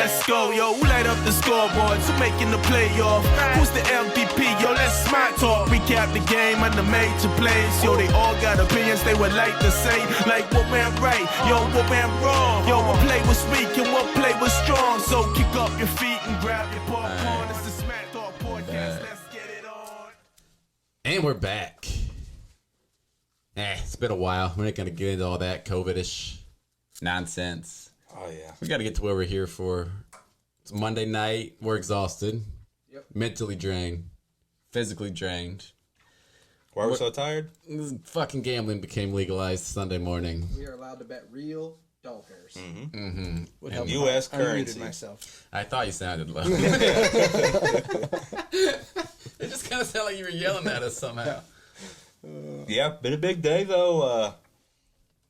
let's go, yo. Who light up the scoreboards? Who making the playoff? Who's the MVP? Yo, let's smart talk. Recap the game and the major plays. Yo, they all got opinions they would like to say. Like what went right, yo, what went wrong. Yo, what play was weak and what play was strong. So kick up your feet and grab your popcorn. It's the Smack Talk Podcast. Let's get it on. And we're back. It's been a while. We're not going to get into all that COVID-ish nonsense. Oh, yeah. We got to get to where we're here for. It's Monday night. We're exhausted. Yep. Mentally drained. Physically drained. Why are we so tired? Fucking gambling became legalized Sunday morning. We are allowed to bet real doll hairs. Mm-hmm. Would help U.S. I muted currency. myself. I thought you sounded low. It just kind of sounded like you were yelling at us somehow. Yeah, been a big day, though.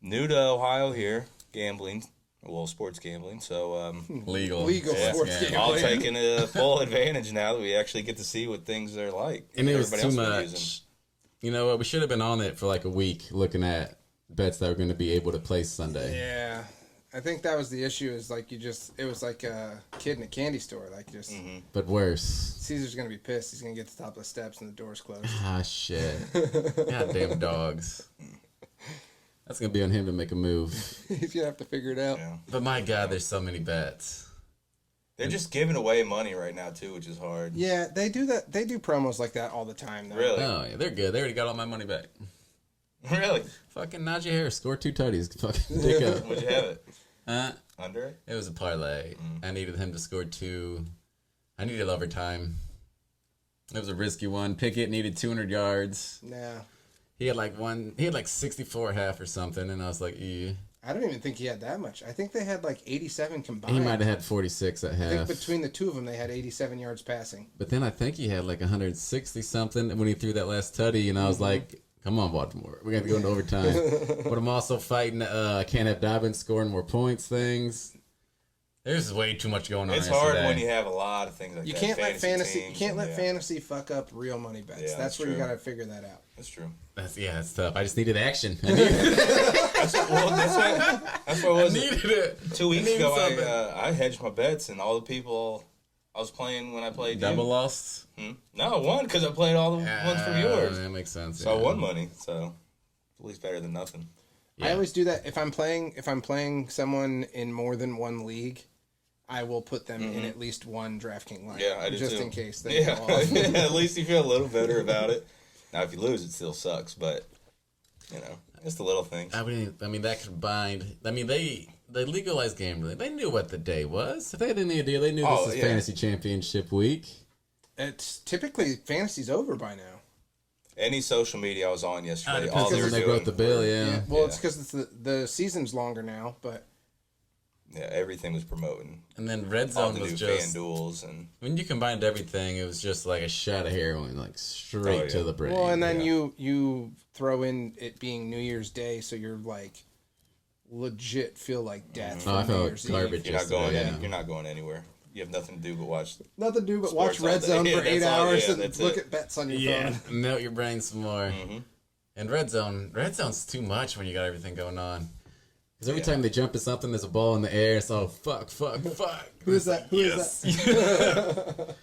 New to Ohio here, gambling. Well, sports gambling, so... Legal sports gambling. All taking a full advantage now that we actually get to see what things are like. And it was Everybody too else been much. using. You know what? We should have been on it for like a week looking at bets that were going to be able to place Sunday. Yeah. I think that was the issue is like it was like a kid in a candy store. Like just, But worse. Caesar's going to be pissed. He's going to get to the top of the steps and the door's closed. Ah, shit. Goddamn dogs. That's going to be on him to make a move. He's going to have to figure it out. Yeah. But my God, there's so many bets. They're just giving away money right now, too, which is hard. Yeah, they do that. They do promos like that all the time, though. Really? Oh, yeah, they're good. They already got all my money back. Really? Fucking Najee Harris scored 2 tutties. Fucking dick up. Would you have it? Huh? Under it? It was a parlay. I needed him to score 2. I needed overtime. It was a risky one. Pickett needed 200 yards. Nah. He had like 64 half or something, and I was like, ew. I don't even think he had that much. I think they had like 87 combined. He might have had 46 at I think half. between the two of them, they had 87 yards passing. But then I think he had like 160 something when he threw that last tutty, and I was like, come on, Baltimore. We got to go into overtime. But I'm also fighting can't have Dobbins scoring more points things. There's way too much going on. It's hard yesterday. when you have a lot of things like You that. can't let fantasy. You teams can't and, let yeah. fantasy fuck up real money bets. Yeah, that's where you true. got to figure that out. That's true. That's tough. I just needed action. I needed, That's what it was. needed it. 2 weeks I needed ago, something. I hedged my bets, and all the people I was playing when I played Double you. lost. No, I won because I played all the ones from yours. That makes sense. So I yeah. won money. So at least better than nothing. I Yeah. always do that if I'm playing someone in more than one league. I will put them in at least one DraftKings line. Yeah, I do just too. in case they Yeah, go off. at least you feel a little better about it. Now, if you lose, it still sucks, but it's the little things. I mean, that combined. I mean, they legalized gambling. They knew what the day was. If they had any idea, they knew this was fantasy championship week. It's typically fantasy's over by now. Any social media I was on yesterday, Depends all they on were when they doing. wrote the bill. Yeah. Well, Yeah. it's because the season's longer now, but Yeah, everything was promoting. And then Red All Zone the was new just FanDuels and when you combined everything, it was just like a shot of heroin, like straight to the brain. well, and then yeah. you throw in it being New Year's Day, so you're like legit feel like death. Oh, I for New felt Year's garbage. Eve. you're not going. Yeah. You're not going anywhere. You have nothing to do but watch. Nothing to do but Sports watch Red all day. Zone Yeah, for 8 that's all- hours yeah, and that's look it. at bets on your Yeah, phone. melt your brain some more. And Red Zone's too much when you got everything going on. Because every time they jump at something, there's a ball in the air. It's all fuck. Who is that? Who is that?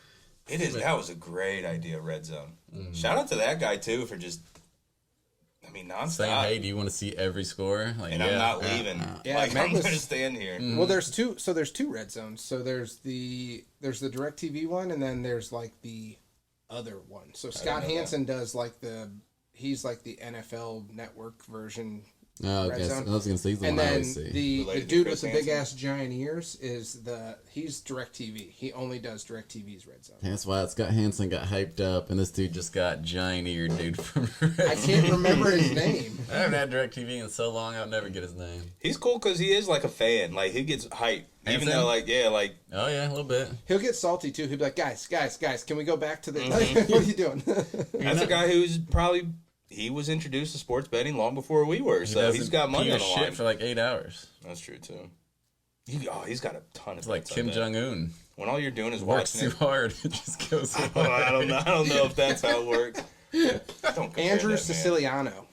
It is. That was a great idea, Red Zone. Shout out to that guy too for just. I mean, nonstop. Saying, hey, do you want to see every score? Like, and I'm not leaving. Yeah, like Meg I'm was- going to stand here. Well, there's two. So there's two Red Zones. So there's the DirecTV one, and then there's like the other one. So Scott know that. Hansen does like he's like the NFL Network version. Oh, Red okay. Zone. I was going to say he's the And one I then always see. the Related to dude Chris with the big Hansen? ass giant ears he's DirecTV. He only does DirecTV's Red Zone. That's why Scott Hansen got hyped up, and this dude just got giant-eared dude from I can't remember his name. I haven't had DirecTV in so long, I'll never get his name. He's cool because he is like a fan. Like he gets hyped, even Hansen? though like Oh, yeah, a little bit. He'll get salty too. He'll be like, guys, can we go back to the? What are you doing? that's a guy who's probably. He was introduced to sports betting long before we were, so he's got money on the shit line. for like 8 hours. That's true too. He's got a ton of. It's like bets, I Kim bet. Jong-un. When all you're doing is Works watching too it. hard, it just goes away. I don't know if that's how it works. Don't compare Andrew that, man. Siciliano.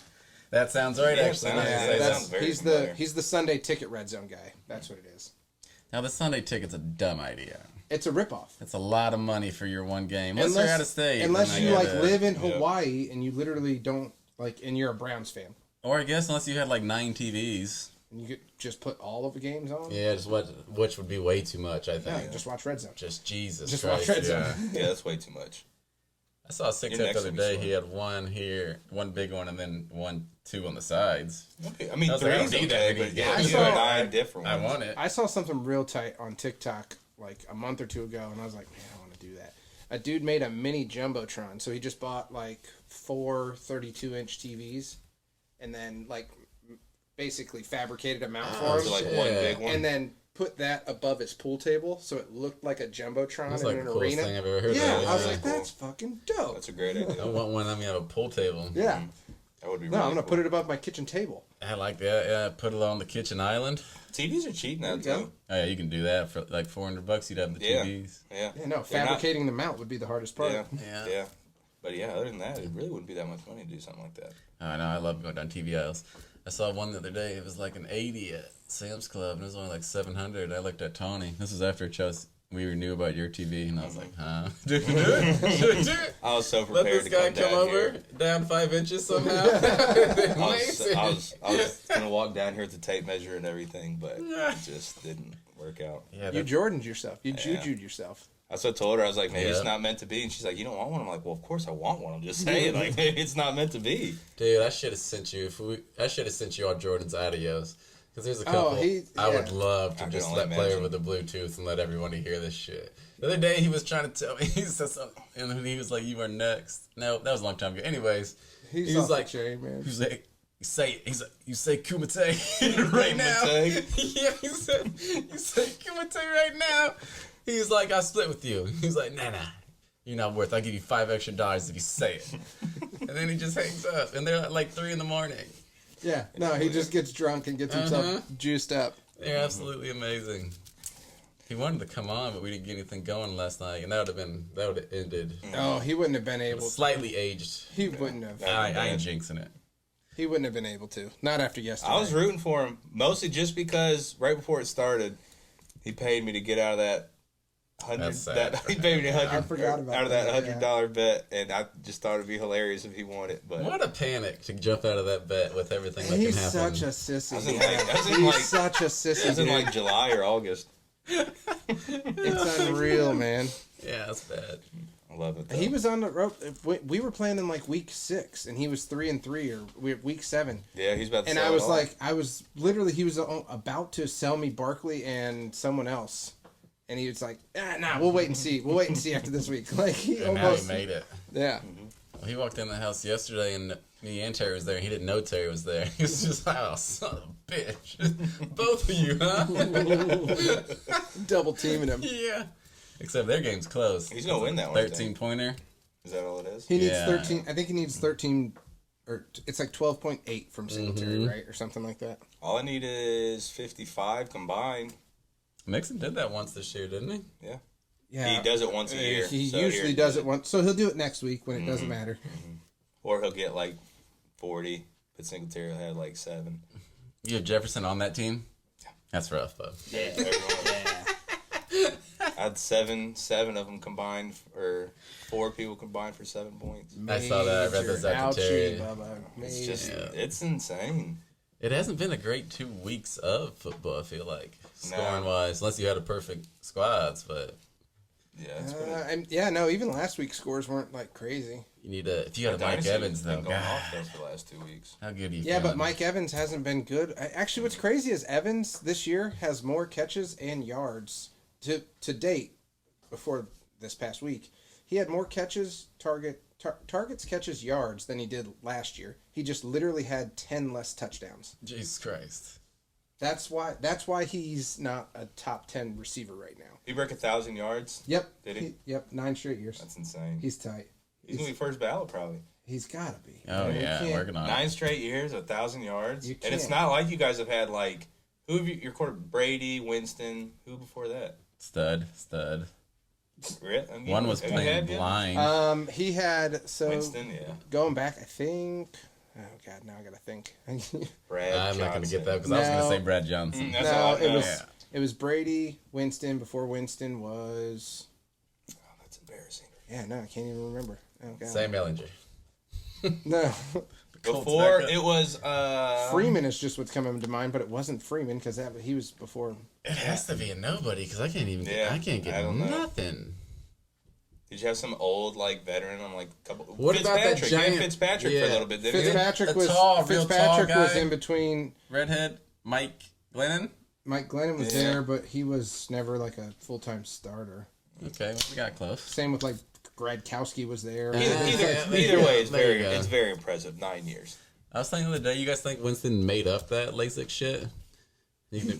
That sounds right, Yeah, actually. sounds- Now you yeah, say that that. sounds very he's familiar. the Sunday ticket Red Zone guy. That's what it is. Now, the Sunday ticket's a dumb idea. It's a ripoff. It's a lot of money for your one game. Unless you're out of state. Unless you like live in Hawaii and you literally don't and you're a Browns fan. Or I guess unless you had like 9 TVs. And you could just put all of the games on. Yeah, which would be way too much, I think. Yeah, just watch Red Zone. Just Jesus Just Christ. watch Red Zone. Yeah, that's way too much. I saw a 6 the other day. He had one here, one big one, and then 2 on the sides. Okay, I mean, I was like, I don't 3's need that okay, many but yeah, games. you I have saw- 9 different I ones. want it. I saw something real tight on TikTok like a month or 2 ago, and I was like, man, I want to do that. A dude made a mini Jumbotron, so he just bought like 4 32-inch TVs, and then like basically fabricated a mount for So him, like one big one. and then put that above his pool table, so it looked like a Jumbotron That's in like an the coolest arena. thing I've ever heard Yeah, of. I was Yeah. like, that's fucking dope. That's a great idea. I want one. I mean, I have a pool table. Yeah. That would be No, really I'm gonna cool. put it above my kitchen table. I like that. Yeah, put it on the kitchen island. TVs are cheap now, There you too. Oh yeah, you can do that for like $400. You'd have the Yeah. TVs. Yeah. Yeah, no, They're not- fabricating the mount would be the hardest part. Yeah. Yeah. Yeah. But yeah, other than that, it really wouldn't be that much money to do something like that. I know. I love going down TV aisles. I saw one the other day. It was like an 80 at Sam's Club, and it was only like 700. I looked at Tony. This was after we knew about your TV, and I was like, huh? Do it. I was so Let prepared this to guy come come down over, here. down 5 inches somehow. I was gonna walk down here with the tape measure and everything, but it just didn't work out. Yeah, You that, Jordaned yourself. You juju'd yourself. I so told her, I was like, maybe Yeah. it's not meant to be, and she's like, you don't want one? I'm like, well, of course I want one. I'm just saying, like, maybe it's not meant to be. dude, I should have sent you. I should have sent you all Jordan's Adios. Because there's a couple I would love to I can just only let play imagine. with the Bluetooth and let everybody hear this shit. The other day he was trying to tell me, he said something, and he was like, "You are next." No, that was a long time ago. Anyways, He's he was off like, the chain, man. he was like, you say Kumite right now. Kumite? Yeah, you say Kumite right now. He's like, "I'll split with you." He's like, nah, you're not worth. I'll give you $5 extra if you say it. And then he just hangs up, and they're at like 3 a.m. Yeah, no, he just gets drunk and gets himself juiced up. They're absolutely amazing. He wanted to come on, but we didn't get anything going last night, and that would have ended. Oh, he wouldn't have been able to. Slightly aged. He wouldn't have. I ain't jinxing it. He wouldn't have been able to. Not after yesterday. I was rooting for him, mostly just because right before it started, he paid me to get out of that That's sad. he paid me I forgot about out of that that, $100 bet, and I just thought it'd be hilarious if he won it. But What a panic to jump out of that bet with everything that He's can happen. such a sissy. As in, man. like- as in, He's like- such a sissy. it was in dude. like July or August. It's unreal, man. Yeah, that's bad. I love it. Though. He was on the rope. We were playing in like week 6, and he was 3-3, or we week 7. Yeah, he's about to. And sell I it was all. like, he was about to sell me Barkley and someone else. And he was like, nah, we'll wait and see. We'll wait and see after this week. Like, he And now almost. he made it. Yeah. Well, he walked in the house yesterday, and me and Terry was there, and he didn't know Terry was there. He was just like, oh, son of a bitch. Both of you, huh? Double teaming him. Yeah. Except their game's close. He's gonna win that one. I think. 13-pointer. Is that all it is? He needs Yeah. 13. I think he needs 13, or it's like 12.8 from Singletary, right? Or something like that. All I need is 55 combined. Mixon did that once this year, didn't he? Yeah. Yeah. He does it once a year. He so usually here- does it once. So he'll do it next week when it doesn't matter. Or he'll get like 40, but Singletary will have like 7. You have Jefferson on that team? That's rough, bud. Yeah. I had seven of them combined, or 4 people combined for 7 points. I saw that. I read those out to Terry. Ouchie, Bubba. It's just, Yeah. it's insane. It hasn't been a great 2 weeks of football, I feel like, No. scoring-wise, unless you had a perfect squads, but Yeah, it's been Even last week's scores weren't like crazy. you need to, if you had a Mike Dynasty Evans, has though, been going God, off though for the last 2 weeks. how good are you Yeah, but feeling? Mike Evans hasn't been good. Actually, what's crazy is Evans this year has more catches and yards to date before this past week. He had more catches, targets, catches, yards than he did last year. He just literally had 10 less touchdowns. Jesus Christ. That's why he's not a top 10 receiver right now. He broke 1,000 yards. Yep. Did he? Yep, 9 straight years. That's insane. He's tight. He's gonna be first ballot probably. He's got to be. Oh, You yeah, can't- working on 9 it. straight years, 1,000 yards, You and it's can't. not like you guys have had like who have your quarter Brady, Winston, who before that? Stud. Really? I mean, One was have you playing had him? blind. He had, Winston, yeah. going back, I think, oh God, now I got to think. Brad. I'm not going to get that Johnson. because I was going to No. say Brad Johnson. That's No, all I it know. was Yeah. It was Brady, Winston. Before Winston was. Oh, that's embarrassing. Yeah, no, I can't even remember. Oh, God. Sam Ellinger. No. Before it was Freeman is just what's coming to mind, but it wasn't Freeman because he was before. It has to be a nobody because I can't even. I can't get Did nothing. you have some old like veteran on like a couple? What about that Fitzpatrick? giant? You had Fitzpatrick for a little bit, didn't Fitzpatrick The was tall, real tall Fitzpatrick was guy. in between. Redhead Mike Glennon. Mike Glennon was there, but he was never like a full-time starter. Okay, well, we got close. Same with like Gradkowski was there. Either way, it's there you go. it's very impressive. 9 years. I was thinking the other day, you guys think Winston made up that LASIK shit?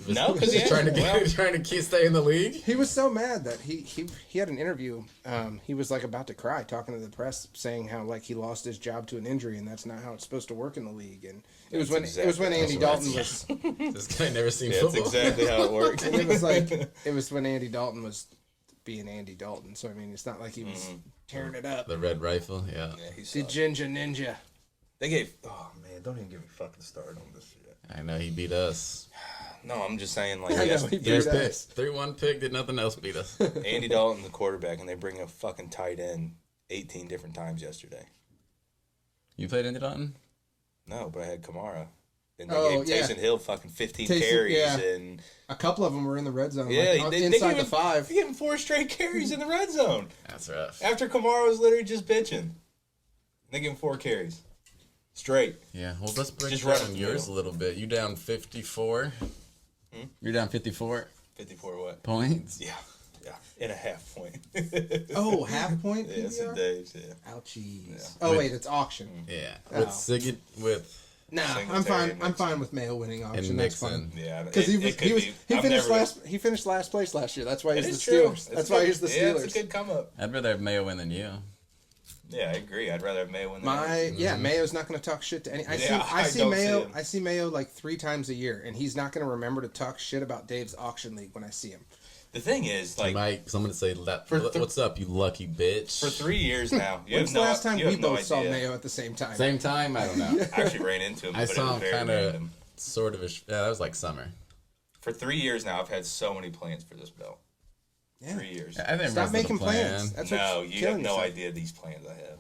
No, because he's trying to stay in the league. He was so mad that he had an interview. He was like about to cry, talking to the press, saying how like he lost his job to an injury, and that's not how it's supposed to work in the league. And it was when Andy Dalton was. This guy never seen That's football. exactly how it works. And it was when Andy Dalton was being Andy Dalton. So I mean, it's not like he was tearing it up. The red rifle, yeah. The Ginger Ninja. They gave. Oh man, don't even get me fucking started on this shit. I know he beat us. No, I'm just saying like I know, he beat us. 3-1 pick did nothing else beat us. Andy Dalton, the quarterback, and they bring a fucking tight end 18 different times yesterday. You played Andy Dalton? No, but I had Kamara. And they gave Taysom Hill fucking 15 carries. And A couple of them were in the red zone. yeah, like, they inside gave the him, 5. They gave him 4 straight carries in the red zone. That's rough. After Kamara was literally just bitching. They gave him 4 carries. Straight. Yeah, well, let's break Just down run it yours a through. little bit. You down 54? You're down 54 54 what? points? Yeah. Yeah. And a half point. Oh, half point PBR? Yes, it does, yeah. Ouchies. Yeah. Oh, wait, it's auction. Yeah. Oh. With Sigurd, with Nah, Singletary I'm fine. and I'm fine with Mayo winning auction. and That's Nixon. fine. Yeah. Because he finished last place last year. That's why he's the Steelers. That's why he's the Steelers. Yeah, it's a good come up. I'd rather have Mayo win than you. Yeah, I agree. I'd rather have Mayo win than Mayo's not going to talk shit to any. I I see don't Mayo. see him. I see Mayo like 3 times a year, and he's not going to remember to talk shit about Dave's auction league when I see him. The thing is, like, Mike, someone to say, For what's up, you lucky bitch? for 3 years now, you When's have the no, last time you we have no both saw idea. Mayo at the same time? Same time? I don't know. I actually ran into him, I but it saw was him very kind of, random. sort of, that was like summer. For 3 years now, I've had so many plans for this belt. Yeah. 3 years. I think Stop most of the making plan. plans. That's No, what's you killing have no yourself. idea these plans I have.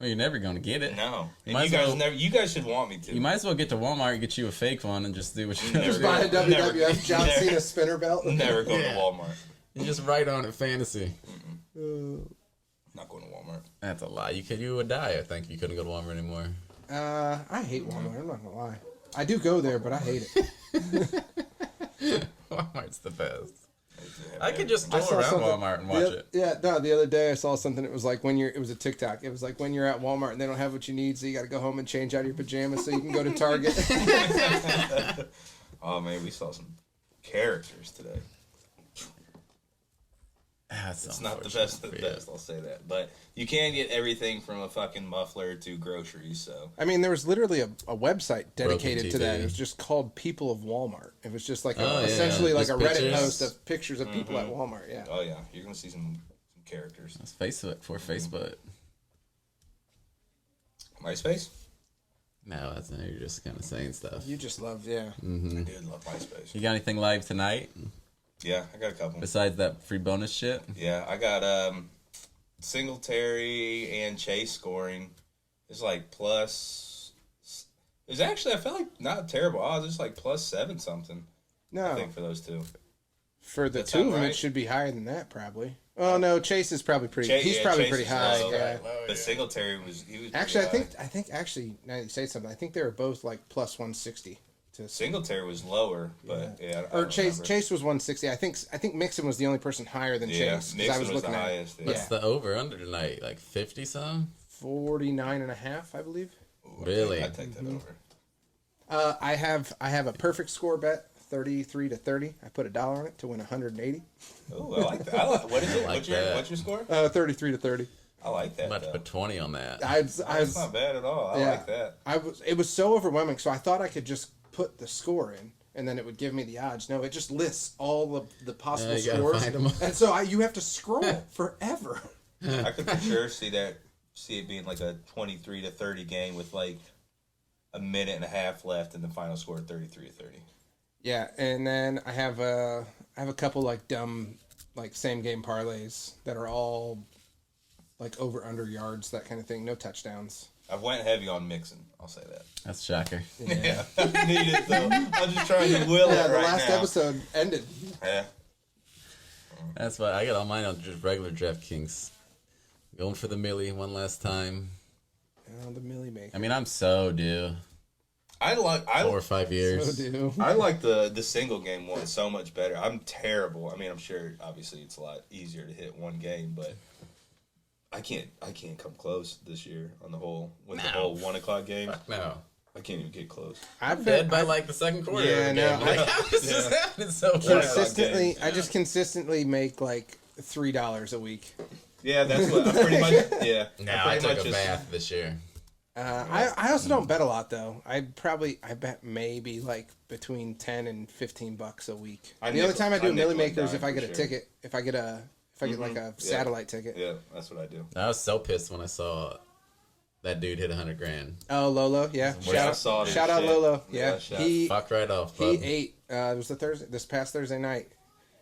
Well, you're never going to get it. No, You and might you as guys well- never. You guys should want me to. You might as well get to Walmart and get you a fake one and just do what you Never Just go- buy a Never- WWF John never- Cena spinner belt. Never go Yeah. to Walmart. You just write on it fantasy. Not going to Walmart. That's a lie. You would die, I think, if you couldn't go to Walmart anymore. I hate Walmart. I'm not gonna lie. I do go there, but I hate it. Walmart's the best. I could just I go saw around something- Walmart and watch it. Yeah, no. The other day I saw something. It was like it was a TikTok. It was like when you're at Walmart and they don't have what you need, so you got to go home and change out of your pajamas so you can go to Target. Oh man, we saw some characters today. It's not the best of the best, I'll say that. But you can get everything from a fucking muffler to groceries, so. I mean, there was literally a website dedicated to that. TV. It was just called People of Walmart. It was just like Oh, yeah. essentially like Just a Reddit pictures. post of pictures of people at Walmart. Yeah. Oh yeah, you're gonna see some characters. That's Facebook for Facebook. MySpace? No, that's not. You're just kind of saying stuff. You just love, yeah. I did love MySpace. You got anything live tonight Yeah, I got a couple. besides that free bonus shit? Yeah, I got Singletary and Chase scoring. It's like plus. It's actually, I felt like not terrible odds. It's like plus 7 something. I No, think for those two. for the That two sound of them, right? it should be higher than that probably. Oh no, Chase is probably pretty. Chase- he's yeah, probably Chase pretty is high. low. Yeah. But Singletary was Actually, pretty high. I think actually now that you say something, I think they were both like plus 160 to Singletary was lower, but yeah. I or don't Chase. remember. Chase was 160. I think Mixon was the only person higher than Yeah, Chase. 'Cause Mixon I was was looking the at highest. it. Yeah. What's the over under tonight? Like 50 some? 49 and a half, I believe. Ooh, Really? I'd take that over. I have a perfect score bet, 33 to 30. I put $1 on it to win 180. Ooh, I like that. What is it? like What's that. your score? 33 to 30. I like that. I'm about to though. put 20 on that. I That's was not bad at all. I yeah. like that. It was so overwhelming, so I thought I could just put the score in and then it would give me the odds. No, it just lists all of the possible you gotta scores. find 'em. And so you have to scroll forever. I could for sure see it being like a 23 to 30 game with like a minute and a half left and the final score 33 to 30. Yeah, and then I have I have a couple like dumb, like same game parlays that are all like over under yards, that kind of thing. No touchdowns. I've went heavy on mixing. I'll say that. That's a shocker. Yeah, I need it though. I'm just trying to will it Yeah, the right last now. episode ended. Yeah. That's why I got all mine on just regular DraftKings. Going for the millie one last time. The Millie Maker. I mean, I'm so due. I 4 or 5 years. I like the single game one so much better. I'm terrible. I mean, I'm sure obviously it's a lot easier to hit one game, but I can't come close this year on the whole the whole 1 o'clock game. Fuck no. I can't even get close. I'm dead by like the second quarter. Yeah, of the no, game. Like, how is this happening so fast? Consistently, I just consistently make like $3 a week. Yeah, that's what I pretty much. Yeah. Now I took a bath this year. I also don't bet a lot though. I bet maybe like between $10 and $15 a week. The only time I do Millie Makers if I get a ticket, if I get like a satellite ticket. Yeah, that's what I do. I was so pissed when I saw that dude hit $100,000. Oh, Lolo, yeah. Shout out Lolo. Yeah, he fucked right off. He ate. It was this past Thursday night.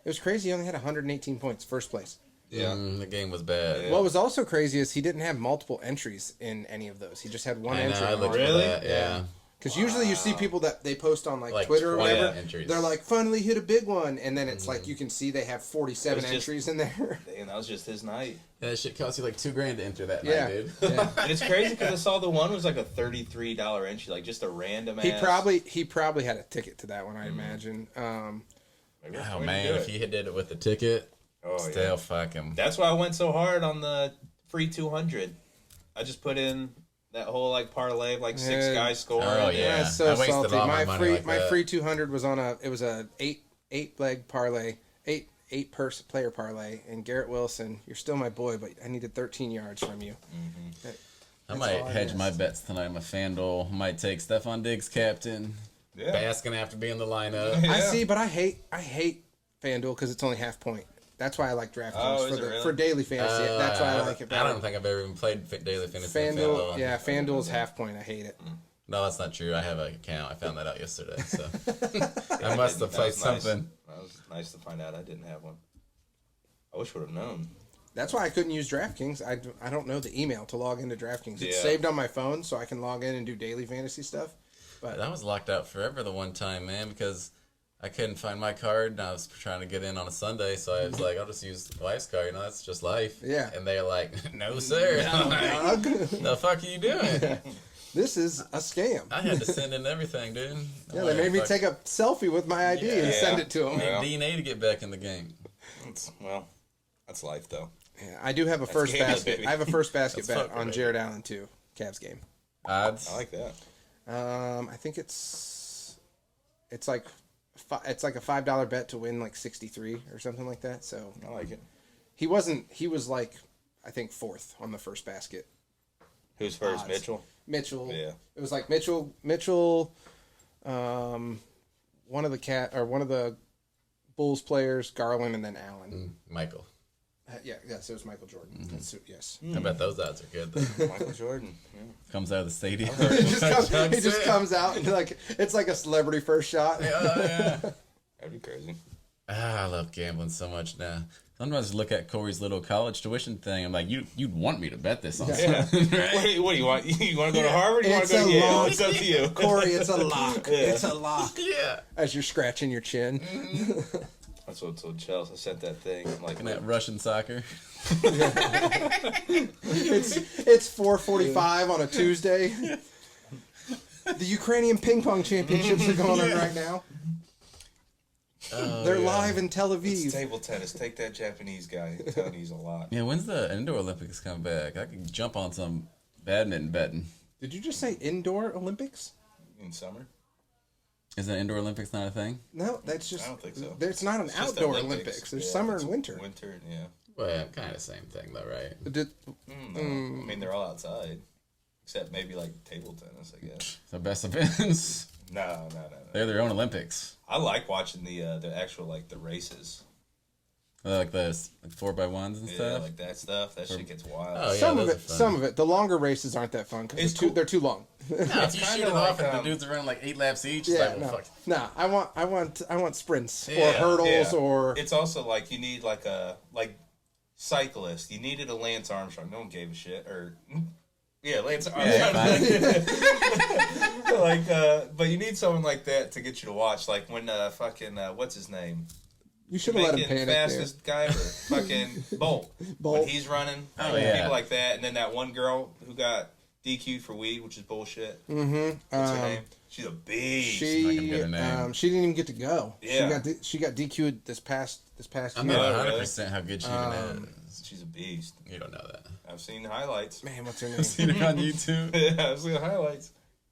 It was crazy. He only had 118 points, first place. Yeah, the game was bad. Yeah. What was also crazy is he didn't have multiple entries in any of those. He just had one entry. I looked for Really? that, yeah. Because usually you see people that they post on like Twitter or whatever. Entries. They're like, finally hit a big one, and then it's like you can see they have 47 entries in there. And that was just his night. Yeah, that shit cost you like $2,000 to enter that Yeah. night, dude. Yeah. And it's crazy because I saw the one was like a $33 entry, like just a random. He probably had a ticket to that one, I imagine. Maybe that's Oh the way to man, do if it. he did it with the ticket, still fuck him. That's why I went so hard on the free 200. I just put in that whole like parlay of like 6 guys scoring. Oh, yeah. That's so I wasted salty. all My my money free like my that. free 200 was on a eight leg parlay, eight player parlay, and Garrett Wilson. You're still my boy, but I needed 13 yards from you. I might all I hedge my asked. bets tonight. My FanDuel might take Stephon Diggs captain. Yeah. Bass gonna have to be in the lineup. Yeah. I see, but I hate FanDuel because it's only half point. That's why I like DraftKings Oh, is it really? for daily fantasy. That's why I like it better. I don't think I've ever even played daily fantasy. on FanDuel, yeah, FanDuel's half point. I hate it. No, that's not true. I have an account. I found that out yesterday. So I must have played something. That was nice to find out I didn't have one. I wish I would have known. That's why I couldn't use DraftKings. I don't know the email to log into DraftKings. It's Yeah. saved on my phone, so I can log in and do daily fantasy stuff. But That was locked out forever the one time, man, because I couldn't find my card and I was trying to get in on a Sunday, so I was like, I'll just use the wife's card. You know, that's just life. Yeah. And they're like, no, sir. I'm like, the fuck are you doing? this is a scam. I had to send in everything, dude. Yeah, they made me take a selfie with my ID and Yeah. send it to them. Yeah. DNA to get back in the game. Well, that's life though. Yeah, I do have a first gaming, basket. baby. I have a first basket That's bet fucking on right. Jared Allen too. Cavs game. Odds? I like that. I think it's like a $5 bet to win like 63 or something like that. So I like it. he was like I think fourth on the first basket. Who's first? Odds. Mitchell. Mitchell. Yeah. It was like Mitchell. One of the Bulls players, Garland, and then Allen. Michael. Yes, it was Michael Jordan. That's, yes. I bet those odds are good, though. Michael Jordan. Yeah. Comes out of the stadium. he just comes out and like it's like a celebrity first shot. Yeah. That'd be crazy. I love gambling so much now. Sometimes I look at Corey's little college tuition thing. I'm like, you'd want me to bet this on Yeah. something, right? What do you want? You want to go to Harvard? Or you want It's to go to a Yale? long- It's up to you. Corey, it's a lock. It's a lock. Yeah. As you're scratching your chin. That's what I told Chelsea. I sent that thing. I'm like, Looking at Russian soccer. It's 4:45 on a Tuesday. The Ukrainian ping pong championships are going on right now. They're live in Tel it's Aviv. table tennis. Take that Japanese guy. I'm telling you, he's a lot. Yeah, when's the indoor Olympics come back? I could jump on some badminton betting. Did you just say indoor Olympics? In summer? Is the indoor Olympics not a thing? No, that's just. I don't think so. It's not an It's just outdoor Olympics. There's Yeah, summer it's and winter. Winter, yeah. Well, kind of the same thing, though, right? No, I mean, they're all outside. Except maybe like table tennis, I guess. The best events. No. They're their own Olympics. I like watching the actual like the races. Like this, like 4x1s and Yeah, stuff. like that stuff. That shit gets wild. Oh, yeah, Some of those it, are fun. some of it. The longer races aren't that fun because It's cool. they're too long. No, if you shoot kinda it off like, and the dudes are running like 8 laps each, it's Yeah, like, well, no, fuck. no. I want sprints or Yeah, hurdles yeah. or It's also like you need like a cyclist. You needed a Lance Armstrong. No one gave a shit. Or yeah, Lance Armstrong. But you need someone like that to get you to watch. Like when what's his name? you should have let him Jamaican panic there. fastest guy ever. Fucking Bolt. Bolt. When he's running. Oh, yeah. People like that. And then that one girl who got DQ'd for weed, which is bullshit. Mm-hmm. What's her name? She's a beast. not gonna get her name. She didn't even get to go. Yeah. She got DQ'd this past I'm year. not really? 100% how good she even is. She's a beast. You don't know that. I've seen highlights. Man, what's her name? Seen her on YouTube? Yeah, I've seen highlights.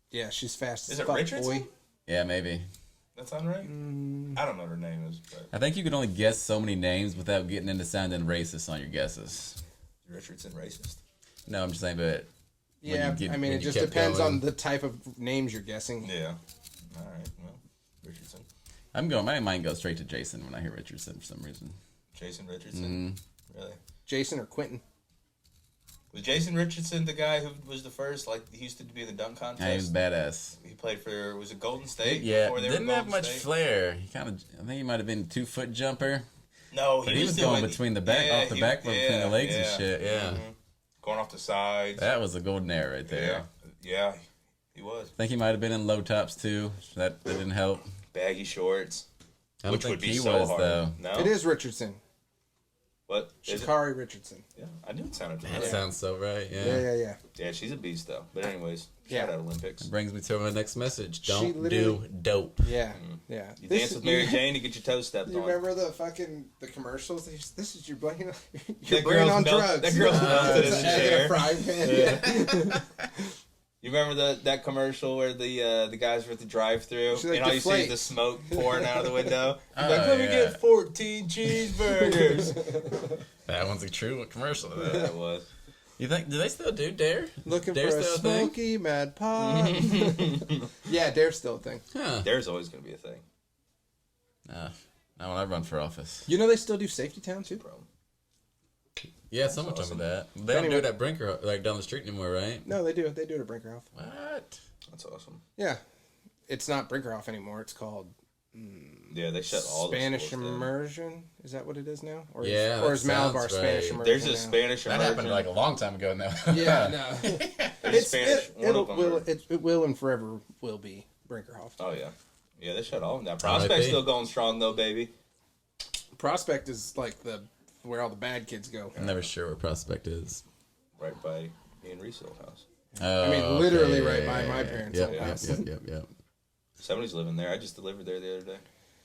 Yeah, she's fast Is as it fuck, Richardson? boy. Yeah, maybe. That sound right? I don't know what her name is, but I think you can only guess so many names without getting into sounding racist on your guesses. Richardson racist. No, I'm just saying, but Yeah, you I mean, when it you just kept depends going. on the type of names you're guessing. Yeah. All right. Well, Richardson. my mind goes straight to Jason when I hear Richardson for some reason. Jason Richardson. Really? Jason or Quentin? Was Jason Richardson the guy who was the first? Like he used to be in the dunk contest. Yeah, he was badass. He played for was it Golden State? Yeah, before they were didn't have Golden much State? flair. He I think he might have been a 2-foot jumper, No, but he was going between the back, off the backboard between the legs and shit. Yeah, Going off the sides. that was a golden era right there. Yeah, he was. I think he might have been in low tops too. That didn't help. Baggy shorts. I don't Which think would be he so was hard. though. No, It is Richardson. What is it? Shakari Richardson. Yeah, I knew it sounded That familiar. sounds so right. Yeah. Yeah, she's a beast though. But anyways, Yeah. shout out Olympics. Brings me to my next message. She Don't literally- do dope. Yeah. You dance with Mary Jane to get your toes stepped You on. remember the commercials? This is your brain. Your That brain girl's on melt- drugs. that girl's melted in It's the an egg chair. a frying pan. Yeah. You remember that commercial where the guys were at the drive-through She's like, and all you see is deflate. the smoke pouring out of the window? He's Oh, like, let me yeah. get 14 cheeseburgers. That one's a true commercial. That was. You think? Do they still do Dare? Looking Dare's for a still thing? smoky mad pop. Yeah, Dare's still a thing. Huh. There's always going to be a thing. Not when I run for office. You know they still do Safety Town too. Bro. Yeah, someone told me that. They don't do it at Brinker, like down the street anymore, right? No, they do. They do it at Brinkerhoff. What? That's awesome. Yeah, it's not Brinkerhoff anymore. It's called Yeah, they shut all the Spanish schools down. Immersion. Is that what it is now? Or Yeah, or is that sounds Malabar Spanish right. Immersion? There's a now? Spanish That immersion. happened like a long time ago now. Yeah, no. There's a Spanish. One of them are- It will and forever will be Brinkerhoff. Oh, yeah. Yeah, they shut all of them down. R.I.P. Prospect's still going strong, though, baby. Prospect is like where all the bad kids go. I'm never sure where Prospect is. Right by me and Reese's old house. Oh, I mean, literally okay, right yeah, by yeah, my yeah, parents' Yep, old yep, house. yep. Somebody's living there. I just delivered there the other day.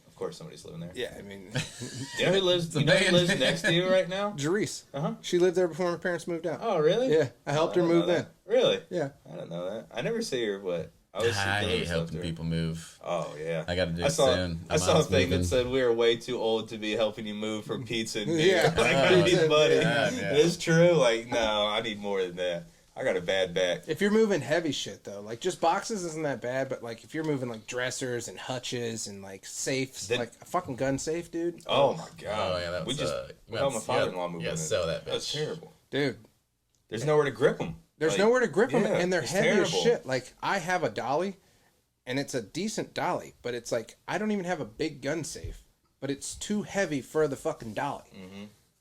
Of course, somebody's living there. Yeah, I mean, You know who lives? You know who lives next to you right now? Jerice. Uh-huh. She lived there before my parents moved out. Oh, really? Yeah, I helped her didn't know move in. that. Really? Yeah. I don't know that. I never see her, but I always see I deliver hate stuff helping to her. people move. Oh yeah, I gotta do I it saw, soon. I saw a Mom's thing moving. that said we are way too old to be helping you move for pizza and beer. Yeah. Like, I Pizza need and money. beer. Yeah. It's true. Like, no, I need more than that. I got a bad back. If you're moving heavy shit though, like just boxes isn't that bad, but like if you're moving like dressers and hutches and like safes, Then- like a fucking gun safe, dude. Oh my god. Oh yeah, that we was. just We helped my father-in-law move Yeah, in. sell that bitch. That's terrible. Dude, There's nowhere to grip them. there's nowhere to grip them, yeah, and they're it's heavy as terrible. shit. Like I have a dolly, and it's a decent dolly, but it's like I don't even have a big gun safe, but it's too heavy for the fucking dolly.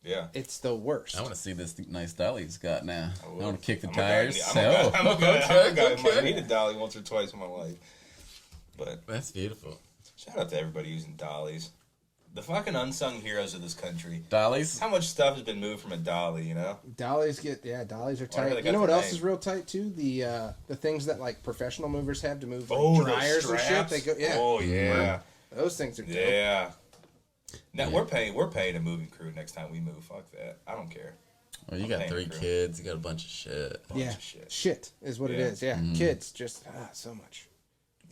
Yeah. It's the worst. I want to see this nice dolly he's got now. I will. want to kick the I'm tires. a guy who might okay. need a dolly once or twice in my life. But That's beautiful. shout out to everybody using dollies. The fucking unsung heroes of this country. Dollies. How much stuff has been moved from a dolly, you know? Dollies dollies are Why do they tight. got You know what their else name? is real tight too? The things that like professional movers have to move like those dryers and shit. straps. They go, yeah, Oh yeah. those things are dope. Yeah. Now we're paying a moving crew next time we move. Fuck that. I don't care. Well, you got paying 3 for it. kids. You got a bunch of shit. Yeah, of shit. shit is what it Yeah. is. Yeah, kids just so much.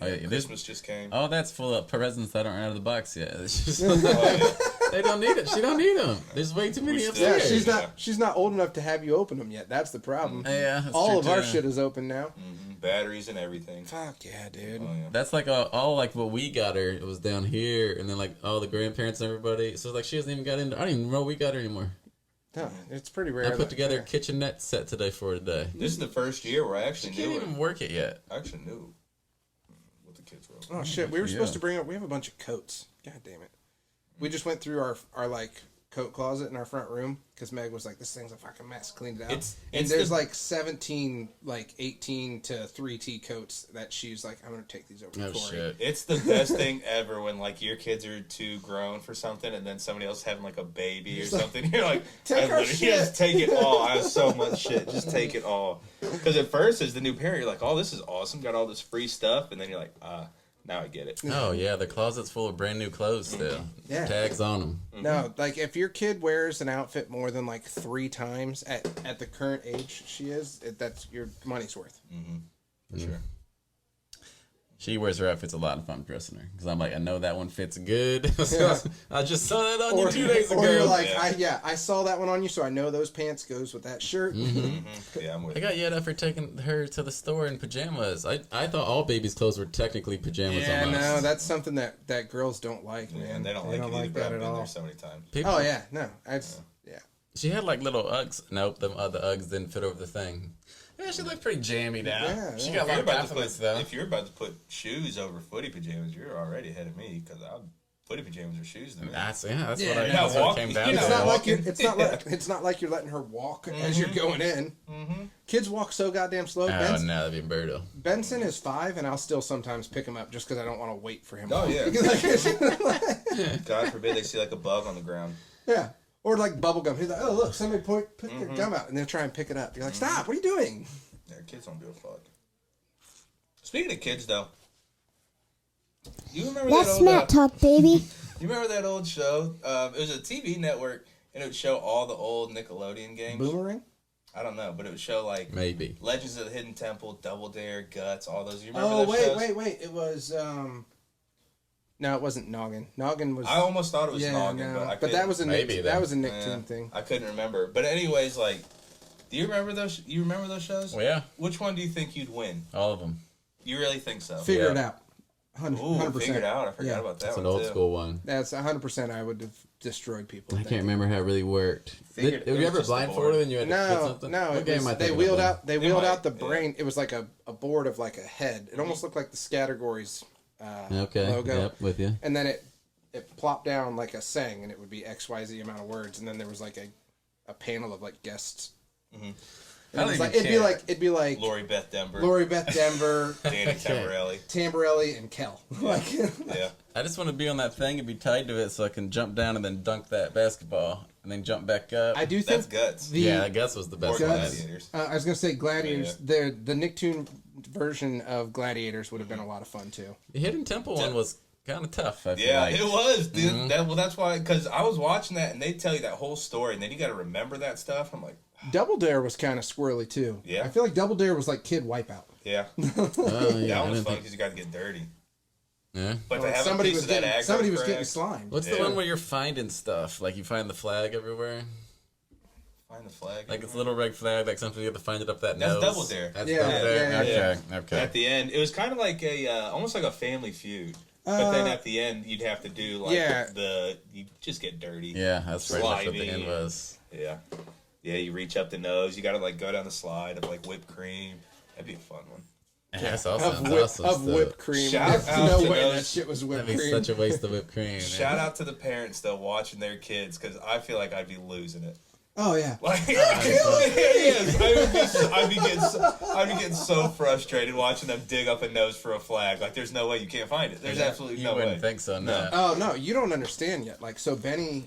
Oh, yeah, Christmas just came. Oh, that's full of presents that aren't out of the box yet. It's just, Oh, yeah. they don't need it. She don't need them. There's way too many still- Yeah, upstairs. she's not old enough to have you open them yet. That's the problem. Yeah, that's All true, of our too. shit is open now. Batteries and everything. Fuck yeah, dude. Oh, yeah. That's like all like what we got her. It was down here, and then like all the grandparents and everybody. So like she hasn't even got into. I don't even know we got her anymore. No, it's pretty rare. I put that- together a yeah. kitchenette set today for her today. This is the first year where I She actually can't knew even it. work it yet. I actually knew what the kids were. Oh shit, we were Yeah. supposed to bring up. We have a bunch of coats. God damn it. We just went through our like coat closet in our front room because Meg was like, "This thing's a fucking mess." Cleaned it out. It's and there's the- like 17, like 18 to 3T coats that she's like, "I'm gonna take these over to Oh Corey." shit! It's the best thing ever when like your kids are too grown for something and then somebody else having like a baby or something. You're like, Take I our literally shit. just take it all. I have so much shit. Just take it all. Because at first, as the new parent, you're like, oh, this is awesome. Got all this free stuff, and then you're like, now I get it. Oh yeah, the closet's full of brand new clothes still. Yeah. Tags on them. No, like if your kid wears an outfit more than like 3 times at the current age she is, that's your money's worth. For sure. She wears her outfits a lot if I'm dressing her because I'm like, I know that one fits good. So I just saw that on you 2 days ago. Or you're like, Yeah. I saw that one on you, so I know those pants goes with that shirt. Yeah, I'm with I you. got yelled at for taking her to the store in pajamas. I thought all babies' clothes were technically pajamas. Yeah, almost. no, that's something that girls don't like, man. And they don't like it either, but that I've at been all. there so many times. People, Oh yeah, no, yeah. She had like little Uggs. Nope, the other Uggs didn't fit over the thing. Yeah, she looked pretty jammy now. Yeah, She yeah. got a lot of If confidence though. if you're about to put shoes over footy pajamas, you're already ahead of me because footy pajamas are shoes to me. That's Yeah, what I you're that's not what it walking- came down you're to. It's not not like walking. it's not like you're letting her walk as you're going in. Kids walk so goddamn slow. Oh Benson, no, that'd be brutal. Benson is 5, and I'll still sometimes pick him up just because I don't want to wait for him. Oh, yeah. Like, God forbid they see like a bug on the ground. yeah. Or like bubble gum. He's like, oh look, somebody put their gum out, and they'll try and pick it up. You're like, stop! What are you doing? Yeah, kids don't give a fuck. Speaking of kids, though, you remember That's that old? Smack Talk, baby. You remember that old show? It was a TV network, and it would show all the old Nickelodeon games. Boomerang. I don't know, but it would show like Maybe. Legends of the Hidden Temple, Double Dare, Guts, all those. You remember Oh those shows? wait! It was no, it wasn't Noggin. Noggin was I almost thought it was yeah, Noggin, no. but I But that couldn't- was a Maybe Nick, then. that was a yeah, Nicktoon thing. I couldn't remember. But anyways, like, do you remember those? You remember those shows? Well, yeah, Which one do you think you'd win? all of them. You really think so? Figure it Yeah. out. Ooh, 100%. figure it out. I forgot Yeah. about that That's one an old too. school one. That's 100%. I would have destroyed people. I with can't that. remember how it really worked. Figured Did it you was ever just the blindfolded board. and you had to put No, something? no. What It game was, am I they thinking wheeled of out. They They wheeled might, out the yeah. brain. It was like a board of like a head. It almost looked like the categories then? Okay. logo. Yep, with you. And then it plopped down like a saying, and it would be XYZ amount of words, and then there was like a panel of like guests. And I don't it was like, even care. it'd be like Lori Beth Denver, Lori Beth Denver, Danny Tamborelli. Tamborelli, and Kel. Like, Yeah. I just want to be on that thing and be tied to it so I can jump down and then dunk that basketball and then jump back up. I do That's think Guts. yeah, Gus was the best Or one. Guts. Gladiators. I was gonna say Gladiators. The Nicktoon version of Gladiators would have been a lot of fun too. The Hidden Temple one was kind of tough. I feel Yeah, like. it was. Dude. That's why, because I was watching that and they tell you that whole story, and then you got to remember that stuff. I'm like, Double Dare was kind of squirrely too. Yeah. I feel like Double Dare was like Kid Wipeout. yeah, Oh, yeah, that I one was didn't fun think- because you got to get dirty. Yeah. But to have somebody a piece was of that getting aggro somebody was crap- getting slimed. What's Yeah. the one where you're finding stuff? Like you find the flag everywhere? Find the flag. Like it's a little red flag, like sometimes you have to find it up that That's nose. Double Dare. That's Yeah, Double Dare. yeah, okay, yeah. okay. At the end, it was kind of like a almost like a Family Feud. But then at the end, you'd have to do like Yeah. you just get dirty. Yeah, that's pretty much what the Slimy. end was. Yeah. Yeah, you reach up the nose. You got to like go down the slide of like whipped cream. That'd be a fun one. Yeah, that's all Of, sounds whip, awesome of stuff. whipped cream. Shout There's out no to way those- that shit was whipped That'd be cream. such a waste of whipped cream. Shout out to the parents though watching their kids because I feel like I'd be losing it. Oh yeah. Like, yes, I'd be getting so frustrated watching them dig up a nose for a flag. Like, there's no way you can't find it. There's absolutely You no wouldn't way. think so, no. Oh no, you don't understand yet. Like so, Benny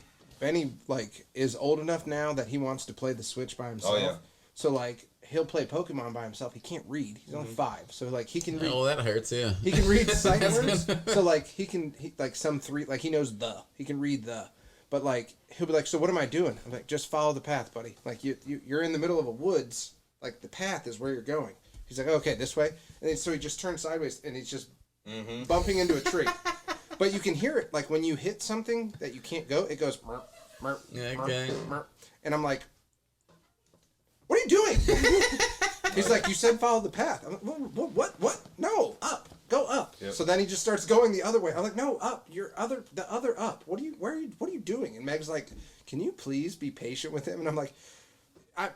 like is old enough now that he wants to play the Switch by himself. Oh, yeah. So like he'll play Pokemon by himself. He can't read. He's only 5, so like he can read. Oh, that hurts, yeah. He can read sight words. So like he like some 3 like he knows the. He can read the. But like he'll be like, so what am I doing? I'm like, just follow the path, buddy. Like you're in the middle of a woods. Like the path is where you're going. He's like, okay, this way. And then, so he just turns sideways and he's just bumping into a tree. But you can hear it, like when you hit something that you can't go, it goes, merp, merp, Okay. merp, merp. And I'm like, what are you doing? He's like, you said follow the path. I'm like, what? No, up, go up. Yep. So then he just starts going the other way. I'm like, no, up, the other up. What are you doing? And Meg's like, can you please be patient with him? And I'm like,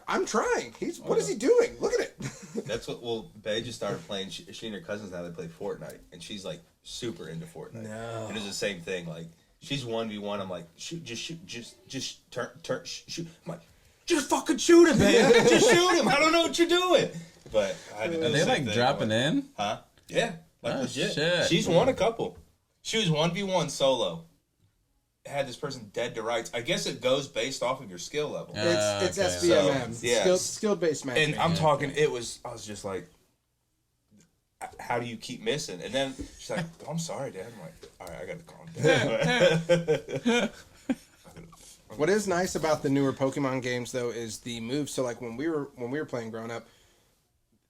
I'm trying. What is he doing? Look at it. That's what. Well, Bae just started playing. She and her cousins now they play Fortnite, and she's like super into Fortnite. No. And it's the same thing. Like she's 1v1. I'm like, shoot, just turn, shoot. I'm like, just fucking shoot him, man. Just shoot him. I don't know what you're doing. But I had to do Are the they same like thing. dropping in? Huh? Yeah. Like Oh, legit. shit. She's won a couple. She was 1v1 solo. Had this person dead to rights. I guess it goes based off of your skill level. It's Okay. SBMM. So, yeah. Skill based match. And I'm talking, I was just like, how do you keep missing? And then she's like, oh, I'm sorry, Dad. I'm like, all right, I got to calm down. What is nice about the newer Pokemon games though is the moves. So like when we were playing growing up,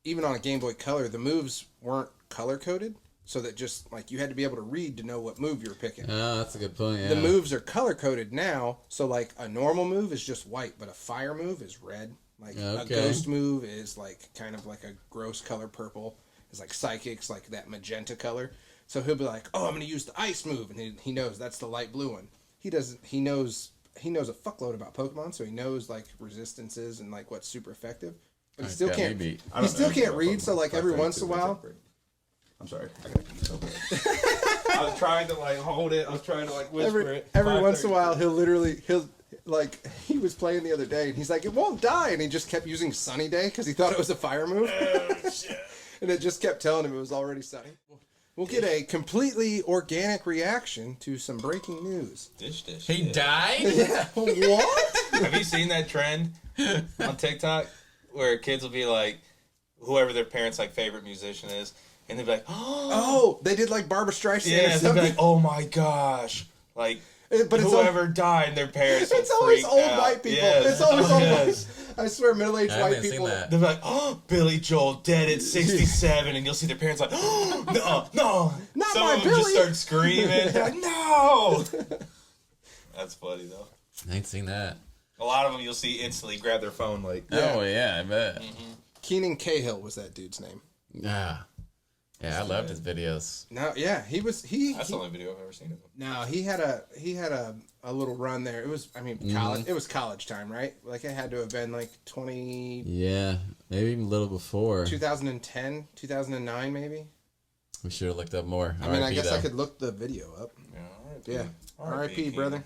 even on a Game Boy Color, the moves weren't color coded, so that just like you had to be able to read to know what move you're picking. Oh, that's a good point. Yeah. The moves are color coded now, so like a normal move is just white, but a fire move is red. Like a Okay. ghost move is like kind of like a gross color purple. It's like psychics, like that magenta color. So he'll be like, "Oh, I'm going to use the ice move," and he knows that's the light blue one. He doesn't. He knows a fuckload about Pokemon, so he knows like resistances and like what's super effective. But he Oh, still got me can't. beat. I He don't still know can't anything read. about So like every Pokemon. once in a while, I'm sorry. I got to pee so bad. I was trying to like hold it. I was trying to like whisper it. every once in a 5:30. while he'll like he was playing the other day and he's like it won't die and he just kept using Sunny Day because he thought it was a fire move and it just kept telling him it was already sunny. We'll get a completely organic reaction to some breaking news. Dish. He yeah. died? Yeah, what? Have you seen that trend on TikTok where kids will be like, whoever their parents' like favorite musician is, and they'll be like, Oh, they did like Barbara Streisand or yeah, they'll be something. like, oh my gosh, like. But it's whoever died, and their parents. It's will always freak old out. white people. Yes. It's always old Yes. white. I swear, middle-aged I white haven't seen people. that. They're like, oh, Billy Joel dead at 67, and you'll see their parents like, oh, no. Not Some my of them just Billy. start screaming. They're like, no. That's funny, though. I ain't seen that. A lot of them you'll see instantly grab their phone like, Oh, yeah, I bet. Keenan Cahill was that dude's name. Ah. Yeah, I loved his videos. No, yeah, he was that's the only video I've ever seen of him. No, he had a little run there. It was, I mean, college. It was college time, right? Like it had to have been like 2010, Yeah, maybe even a little before. 2009, maybe. We should have looked up more. I mean, I RIP guess though. I could look the video up. Yeah, R.I.P. Yeah, R.I.P. brother.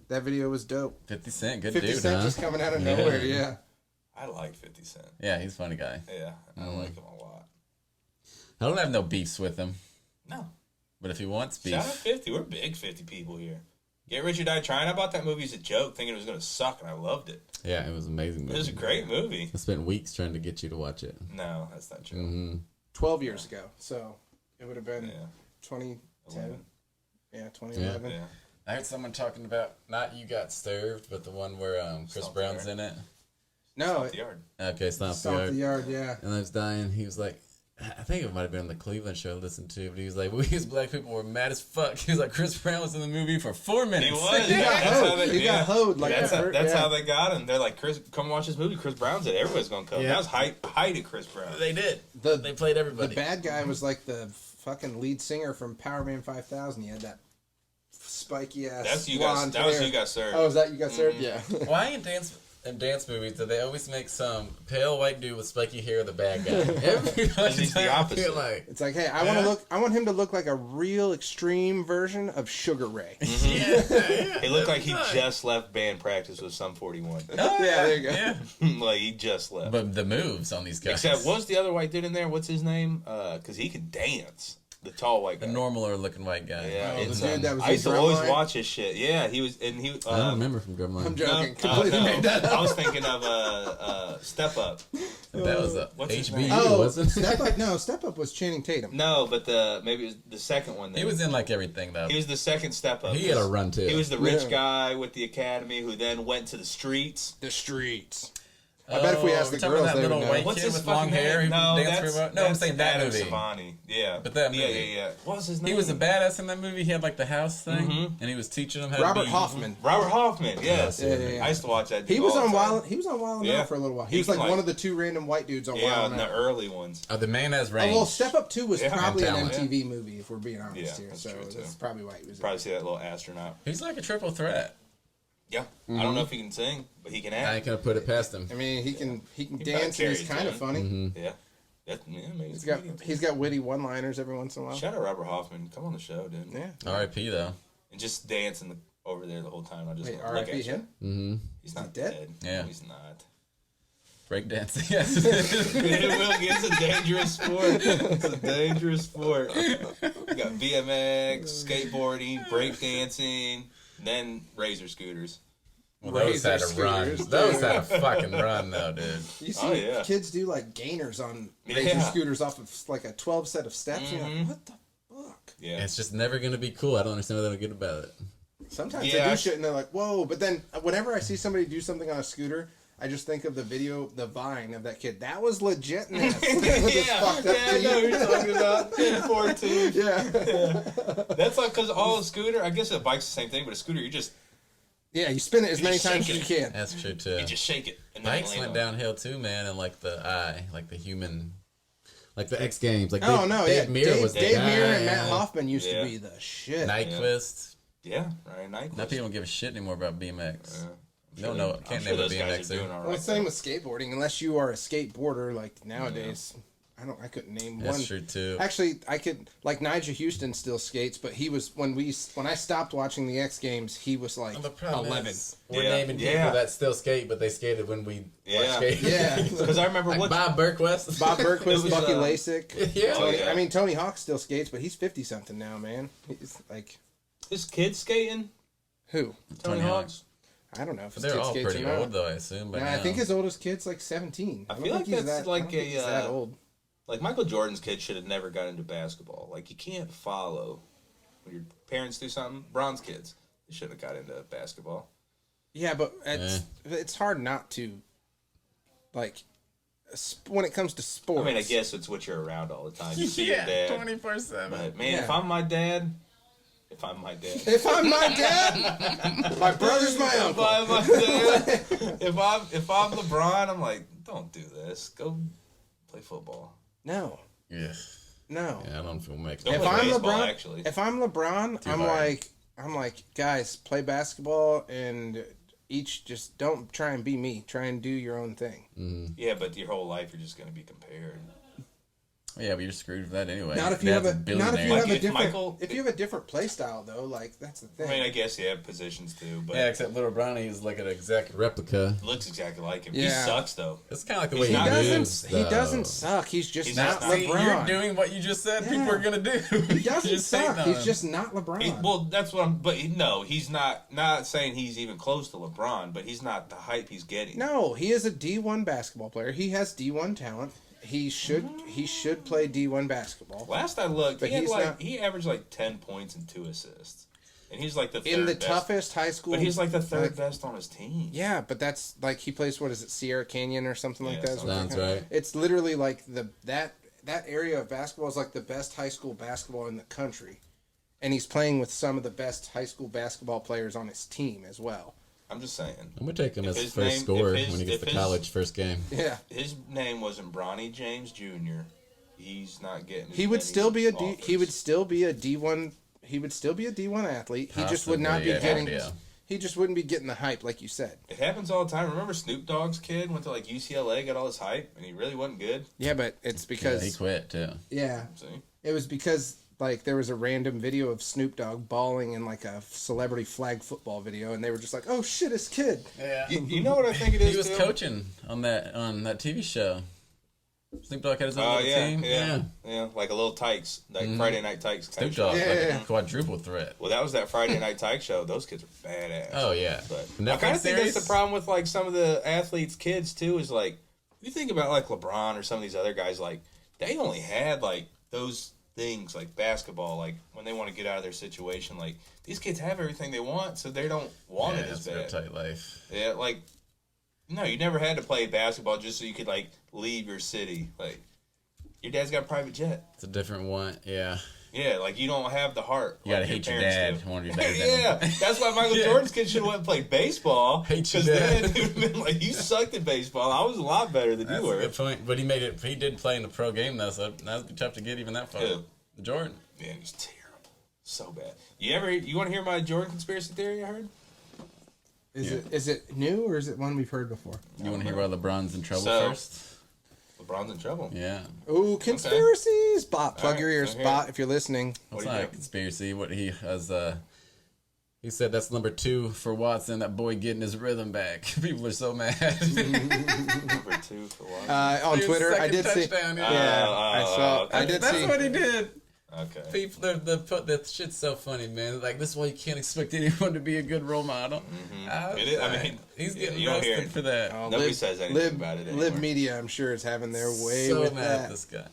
That video was dope. 50 Cent, good 50 dude, Cent huh? just coming out of Yeah. nowhere. Yeah. I like 50 Cent. Yeah, he's a funny guy. Yeah, I like him a lot. I don't have no beefs with him, No. but if he wants beef, Shout out 50. We're big 50 people here. Get Rich or Die Trying. I bought that movie as a joke, thinking it was going to suck, and I loved it. yeah, it was an amazing. Movie. It was a great movie. I spent weeks trying to get you to watch it. No, that's not true. 12 years ago. So it would have been Yeah. 2010. 11. Yeah, 2011. Yeah. I heard someone talking about not You Got Served, but the one where Chris Stomp Brown's the in it. No, The yard. Okay, Stomp the Stomp Yard. the Yard, yeah. And I was dying. He was like, I think it might have been on the Cleveland show I listened to, but he was like, we as black people were mad as fuck. He was like, Chris Brown was in the movie for 4 minutes. He was. He got That's hoed. how they- He got hoed like that's that. that's Yeah. how they got him. They're like, Chris, come watch this movie. Chris Brown's it. Everybody's going to come. Yeah. That was height of Chris Brown. They did. The- They played The everybody. bad guy was like the fucking lead singer from Power Man 5000. He had that spiky ass. That's you guys. blonde That was hair. You Got Served. Oh, is that you got served? Yeah. Why in dance movies do they always make some pale white dude with spiky hair the bad guy? Every he's the time I feel opposite. like, It's like, hey, I want him to look like a real extreme version of Sugar Ray. yeah. He looked like he just left band practice with Sum 41. Yeah, there you go. Yeah. Like he just left. But the moves on these guys. Except, what's the other white dude in there? What's his name? Because he can dance. The tall white guy. the normaler looking white guy. Yeah, Oh, the it's, dude that was I in used to always Drumline? watch his shit. Yeah, he was, and he. I don't remember from Drumline. I'm No, joking. Completely made that up. I was thinking of Step Up. That was a What's his HBU, name? Oh, wasn't it? Step Up. No, Step Up was Channing Tatum. No, but maybe it was the second one. He was in like everything though. He was the second Step Up. He had a run too. He was the rich Yeah. guy with the academy who then went to the streets. The Streets. I bet if we asked the talking girls, about they that would little know. white What's kid his with long fucking hair name? who No, danced for No, I'm saying that Adam movie. Savani. Yeah. But that movie. Yeah. What was his name? He was a badass in that movie. He had like the house thing, and he was teaching them how Robert to be... Hoffman. Robert Hoffman, yes. Yeah. I used to watch that. He dude was all on the time. Wild. He was on Wild 'N Yeah. Out for a little while. He He was can, like one of the two random white dudes on Yeah, Wild in 'N the Out. early ones. The man has Oh, range. well, Step Up 2 was Yeah. probably an And MTV movie, if we're being honest Yeah, here. that's So true, too. that's probably why he was. Probably see that little astronaut. He's like a triple threat. Yeah. I don't know if he can sing, but he can I act. ain't gonna put it past him. I mean, he can probably dance and he's carries kind of it. funny. Yeah. Maybe He's got witty one-liners every once in a while. Shout out Robert Hoffman. Come on the show, dude. Yeah. R.I.P. though. And just dance over there the whole time. I just Wait, look R.I.P. at you. him? Mm-hmm. He's not dead? dead. Yeah. No, he's not. Breakdancing. Yes. It's a dangerous sport. It's a dangerous sport. You got BMX, skateboarding, breakdancing, then razor scooters. Well, those had Razor a run. scooters, Those dude. had a fucking run, though, dude. You see Oh, yeah. kids do like gainers on razor Yeah. scooters off of like a 12 set of steps. You're like, what the fuck? Yeah. It's just never gonna be cool. I don't understand what they'll get about it. Sometimes Yeah, they I- do shit and they're like, whoa. But then whenever I see somebody do something on a scooter, I just think of the video, the Vine of that kid. That was legitness. I know what you're talking about. 10-14. Yeah. That's like because all a scooter. I guess a bike's the same thing, but a scooter you just Yeah, you spin it as You many just times shake as you it. can. That's true, too. shake it. And then Bikes land went on it. downhill, too, man, and like the eye, like the human... Like the X Games. Like Oh, no, yeah. Dave Mirra was the Dave guy. Mirra and Matt Hoffman used Yeah. to be the shit. Nyquist. Yeah, right. Nyquist. Now people don't give a shit anymore about BMX. Yeah. No, no, I'm can't sure name a those guys BMXer. are doing all Well, right. the same with skateboarding. Unless you are a skateboarder, like nowadays, I couldn't name That's one. true, too. Actually, I could like Nigel Houston still skates, but he was when I stopped watching the X Games, he was like Well, the problem 11. is, We're Yeah. naming people Yeah. that still skate, but they skated when we Yeah. watched skate. Yeah, Because I remember Like what Bob Burquest. Bob Berquist, It was, Bucky uh, Lasik. Yeah. Oh, Tony, yeah. I mean, Tony Hawk still skates, but he's 50 something now, man. He's like is kids skating. who? Tony Tony Hawk's. I don't know if his they're kid all skates pretty or not. old, though, I assume. By Nah, now. I think his oldest kid's like 17. I don't feel think like he's that's that, like I don't think he's that old. Like Michael Jordan's kid should have never got into basketball. Like you can't follow when your parents do something. Bron's kids, they shouldn't have got into basketball. Yeah, but it's hard not to. Like, when it comes to sports. I mean, I guess it's what you're around all the time. You see your dad. 24/7. But man, Yeah. if I'm my dad, if I'm my dad, my brother's my if uncle. I'm my dad, if I'm LeBron, I'm like, don't do this. Go play football. No, Yeah. no. Yeah, I don't feel like Don't If play I'm baseball, LeBron, actually. if I'm LeBron, hard. I'm like, guys, play basketball and each just don't try and be me. Try and do your own thing. Yeah, but your whole life you're just going to be compared. Yeah, but you're screwed for that anyway. Not if you Dad's have a not if you Like have a if different Michael- if you have a different play style though. Like that's the I thing. mean, I guess you have positions too, but Yeah, except little Brownie is like an exact. replica. looks exactly like him. He Yeah. sucks though. It's kind of like the He's way not- he He moves. He doesn't suck. He's just He's not just See, LeBron. you're doing what you just said. People are gonna do. He doesn't Just hating suck. on He's him. just not LeBron. Well, that's what I'm. But no, he's not saying he's even close to LeBron. But he's not the hype he's getting. No, he is a D1 basketball player. He has D1 talent. He should play D1 basketball. Last I looked, But he he's not- he averaged like 10 points and 2 assists, and he's like the third In the best. toughest high school. But he's like the third like- best on his team. Yeah, but that's like he plays. What is it, Sierra Canyon or something like Yeah, that? is what they're sounds kinda- right. It's literally like that area of basketball is like the best high school basketball in the country, and he's playing with some of the best high school basketball players on his team as well. I'm just saying. I'm gonna take him If as his first name- scorer if his- when he gets if to his- college first game. Yeah, His name wasn't Bronny James Jr. He's not getting. he would still be he would still be a D1. He would still be a D1 athlete. He just would not be Possibly, yeah, getting. yeah. He just wouldn't be getting the hype like you said. It happens all the time. Remember Snoop Dogg's kid went to like UCLA, got all this hype, and he really wasn't good. Yeah, but it's Yeah, because he quit too. yeah, See, it was because like there was a random video of Snoop Dogg balling in like a celebrity flag football video, and they were just like, "Oh shit, his kid." Yeah. you know what I think it is. He was too? coaching on that TV show. Snoop Dogg had his own Oh little yeah, team. yeah, like a little Tykes, like Friday Night Tykes. type Snoop show. Dogg, Yeah, like yeah. a quadruple threat. Well, that was that Friday Night Tykes show. Those kids are badass. Oh yeah. But I Netflix kind of think that's series? the problem with like some of the athletes' kids too. Is like you think about like LeBron or some of these other guys, like they only had like those things like basketball, like when they want to get out of their situation. Like these kids have everything they want, so they don't want Yeah, it as it's a real bad. tight life. Yeah, like No, you never had to play basketball just so you could like leave your city. Like your dad's got a private jet. It's a different one. Yeah. Yeah, like you don't have the heart. You gotta like hate your parents dad. do. One of your dads. Yeah, that's why Michael Jordan's kid should have went and played baseball. Hate your Because then dad. it would have been like, you sucked at baseball. I was a lot better than That's you a were. good point. But he made it. He did play in the pro game though, so that was tough to get even that far. Who? Jordan. Man, he's terrible. So bad. You want to hear my Jordan conspiracy theory I heard? Is it new or is it one we've heard before? You want to hear why LeBron's in trouble So- first? LeBron's in trouble. Yeah. Ooh, conspiracies! Bot, plug All your right, ears, I'm here. Bot, if you're listening. It's do you not a think? conspiracy. What he has, He said that's number 2 for Watson. That boy getting his rhythm back. People are so mad. Number 2 for what? On His Twitter, I second did see. touchdown, yeah. Yeah, I saw. okay. I did That's see. what he did. Okay. People, that shit's so funny, man. Like, this is why you can't expect anyone to be a good role model. It is- I mean, he's yeah, getting you don't hear roasted it. for that. Oh, Nobody says anything about it anymore. Live Media, I'm sure, is having their way so with mad that. at this guy. You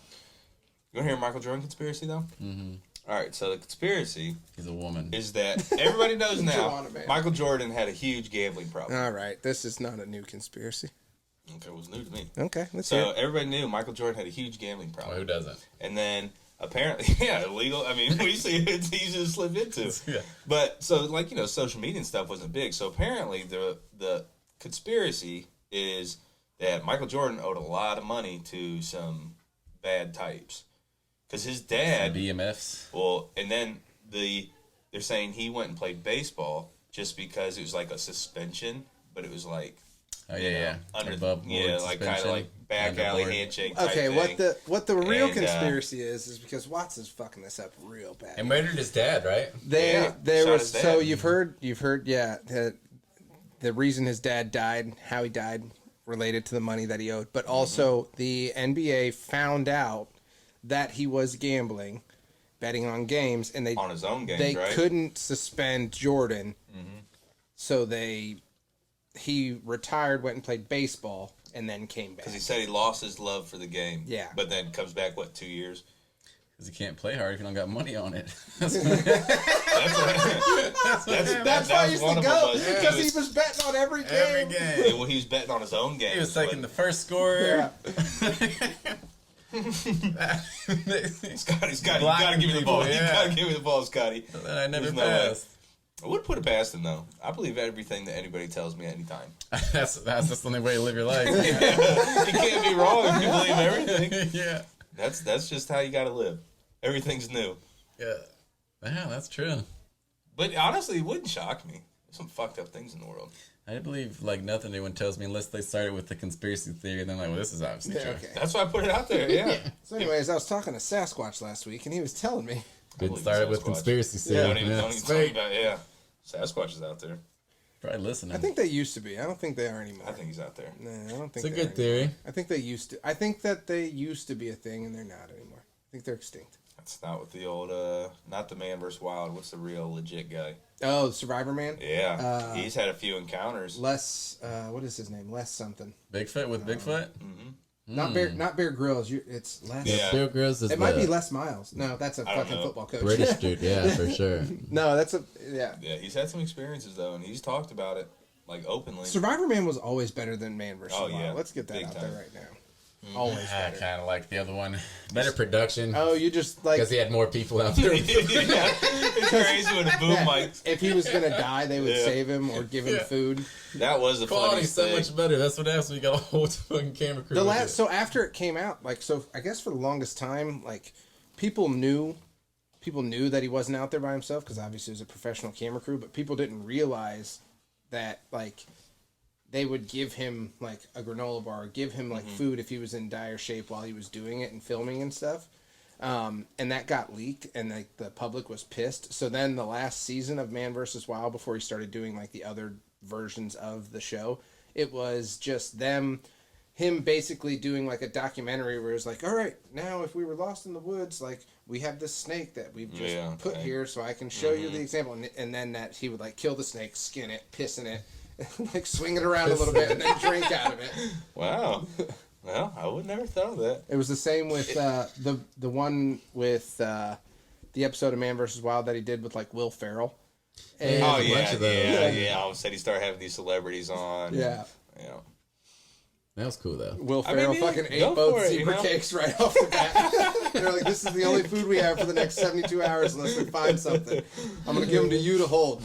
want to hear a Michael Jordan conspiracy, though? Mm-hmm. All right, so the conspiracy he's a woman. is that everybody knows now Joanna, man. Michael Jordan had a huge gambling problem. All right, this is not a new conspiracy. Okay, it was new to me. Okay, let's hear So it. everybody knew Michael Jordan had a huge gambling Well, problem. who doesn't? And then apparently, yeah, illegal. I mean, we see it's easy to slip into. Yeah. But so, like, social media and stuff wasn't big. So apparently, the conspiracy is that Michael Jordan owed a lot of money to some bad types because his dad. BMFs. Well, and then they're saying he went and played baseball just because it was like a suspension, but it was like. Oh yeah. Under Above board like kind of suspension, like back alley underboard. handshake. Type Okay, thing. what the real And, conspiracy is because Watson's fucking this up real bad. And murdered his dad, right? Yeah, There shot was his dad. so you've heard yeah the reason his dad died, how he died, related to the money that he owed, but also the NBA found out that he was gambling, betting on games, and on his own games, they right? couldn't suspend Jordan, so he retired, went and played baseball, and then came back. Because he said he lost his love for the game. Yeah. But then comes back, 2 years? Because he can't play hard if you don't got money on it. That's That's why he used to go because He he was betting on every game. Every game. well, he was betting on his own game. He was taking the first scorer. Yeah. Scotty, you gotta Blocking give me the people, ball. yeah. You gotta give me the ball, Scotty. I never There's no way. passed. I would put it past him though. I believe everything that anybody tells me anytime. That's the only way to live your life. You can't be wrong if you believe everything. yeah. That's just how you gotta live. Everything's new. Yeah. Yeah, that's true. But honestly, it wouldn't shock me. There's some fucked up things in the world. I believe like nothing anyone tells me unless they started with the conspiracy theory and then like, well, this is obviously Yeah, true. okay. That's why I put it out there. Yeah. So, anyways, I was talking to Sasquatch last week, and he was telling me. Didn't believe start with Sasquatch. conspiracy Don't theory. even, Yeah. don't even tell me about it. Yeah. Sasquatch is out there. Probably listening. I think they used to be. I don't think they are anymore. I think he's out there. Nah, I don't think It's a they good are theory. anymore. I think they used to. I think that they used to be a thing, and they're not anymore. I think they're extinct. That's not what the old, not the Man vs. Wild. What's the real legit guy? Oh, Survivor Man. Yeah. He's had a few encounters. Les, what is his name? Les something. Bigfoot with Bigfoot? Not Bear Grylls. It's Les. Yeah. Bill Grills is It might the be Les Miles. No, that's a I don't fucking know. football coach. British dude. Yeah, for sure. No, that's a yeah. Yeah, he's had some experiences though, and he's talked about it like openly. Survivor Man was always better than Man vs. Oh, Wild. yeah. Let's get that Big out time. there right now. Always I better. kind of like the other one. Better production. Oh, you just like Because he had more people out there. Yeah, it's crazy with the boom yeah, mics. if he was gonna die, they would Yeah. save him or give him Yeah. food. That was the Quality's funniest so thing. much better. That's what happens when you got a whole fucking camera crew. The with last it. so after it came out, like so, I guess for the longest time, like people knew that he wasn't out there by himself because obviously it was a professional camera crew, but people didn't realize that like they would give him like a granola bar, or give him like food if he was in dire shape while he was doing it and filming and stuff. And that got leaked, and like the public was pissed. So then the last season of Man vs. Wild, before he started doing like the other versions of the show, it was just him basically doing like a documentary where it's like, all right, now if we were lost in the woods, like we have this snake that we've just Yeah, put okay. here, so I can show you the example, and then that he would like kill the snake, skin it, piss in it, like swing it around a little bit, and then drink out of it. Wow. Well, I would never thought of that. It was the same with the one with the episode of Man vs. Wild that he did with like Will Ferrell. And, Oh a yeah, bunch of those. yeah. All of a sudden he started having these celebrities on. Yeah. Yeah. That was cool though. Will I mean, Ferrell yeah, fucking ate go both for it, zebra you know? cakes right off the bat. They're like, this is the only food we have for the next 72 hours unless we find something. I'm going to give them to you to hold.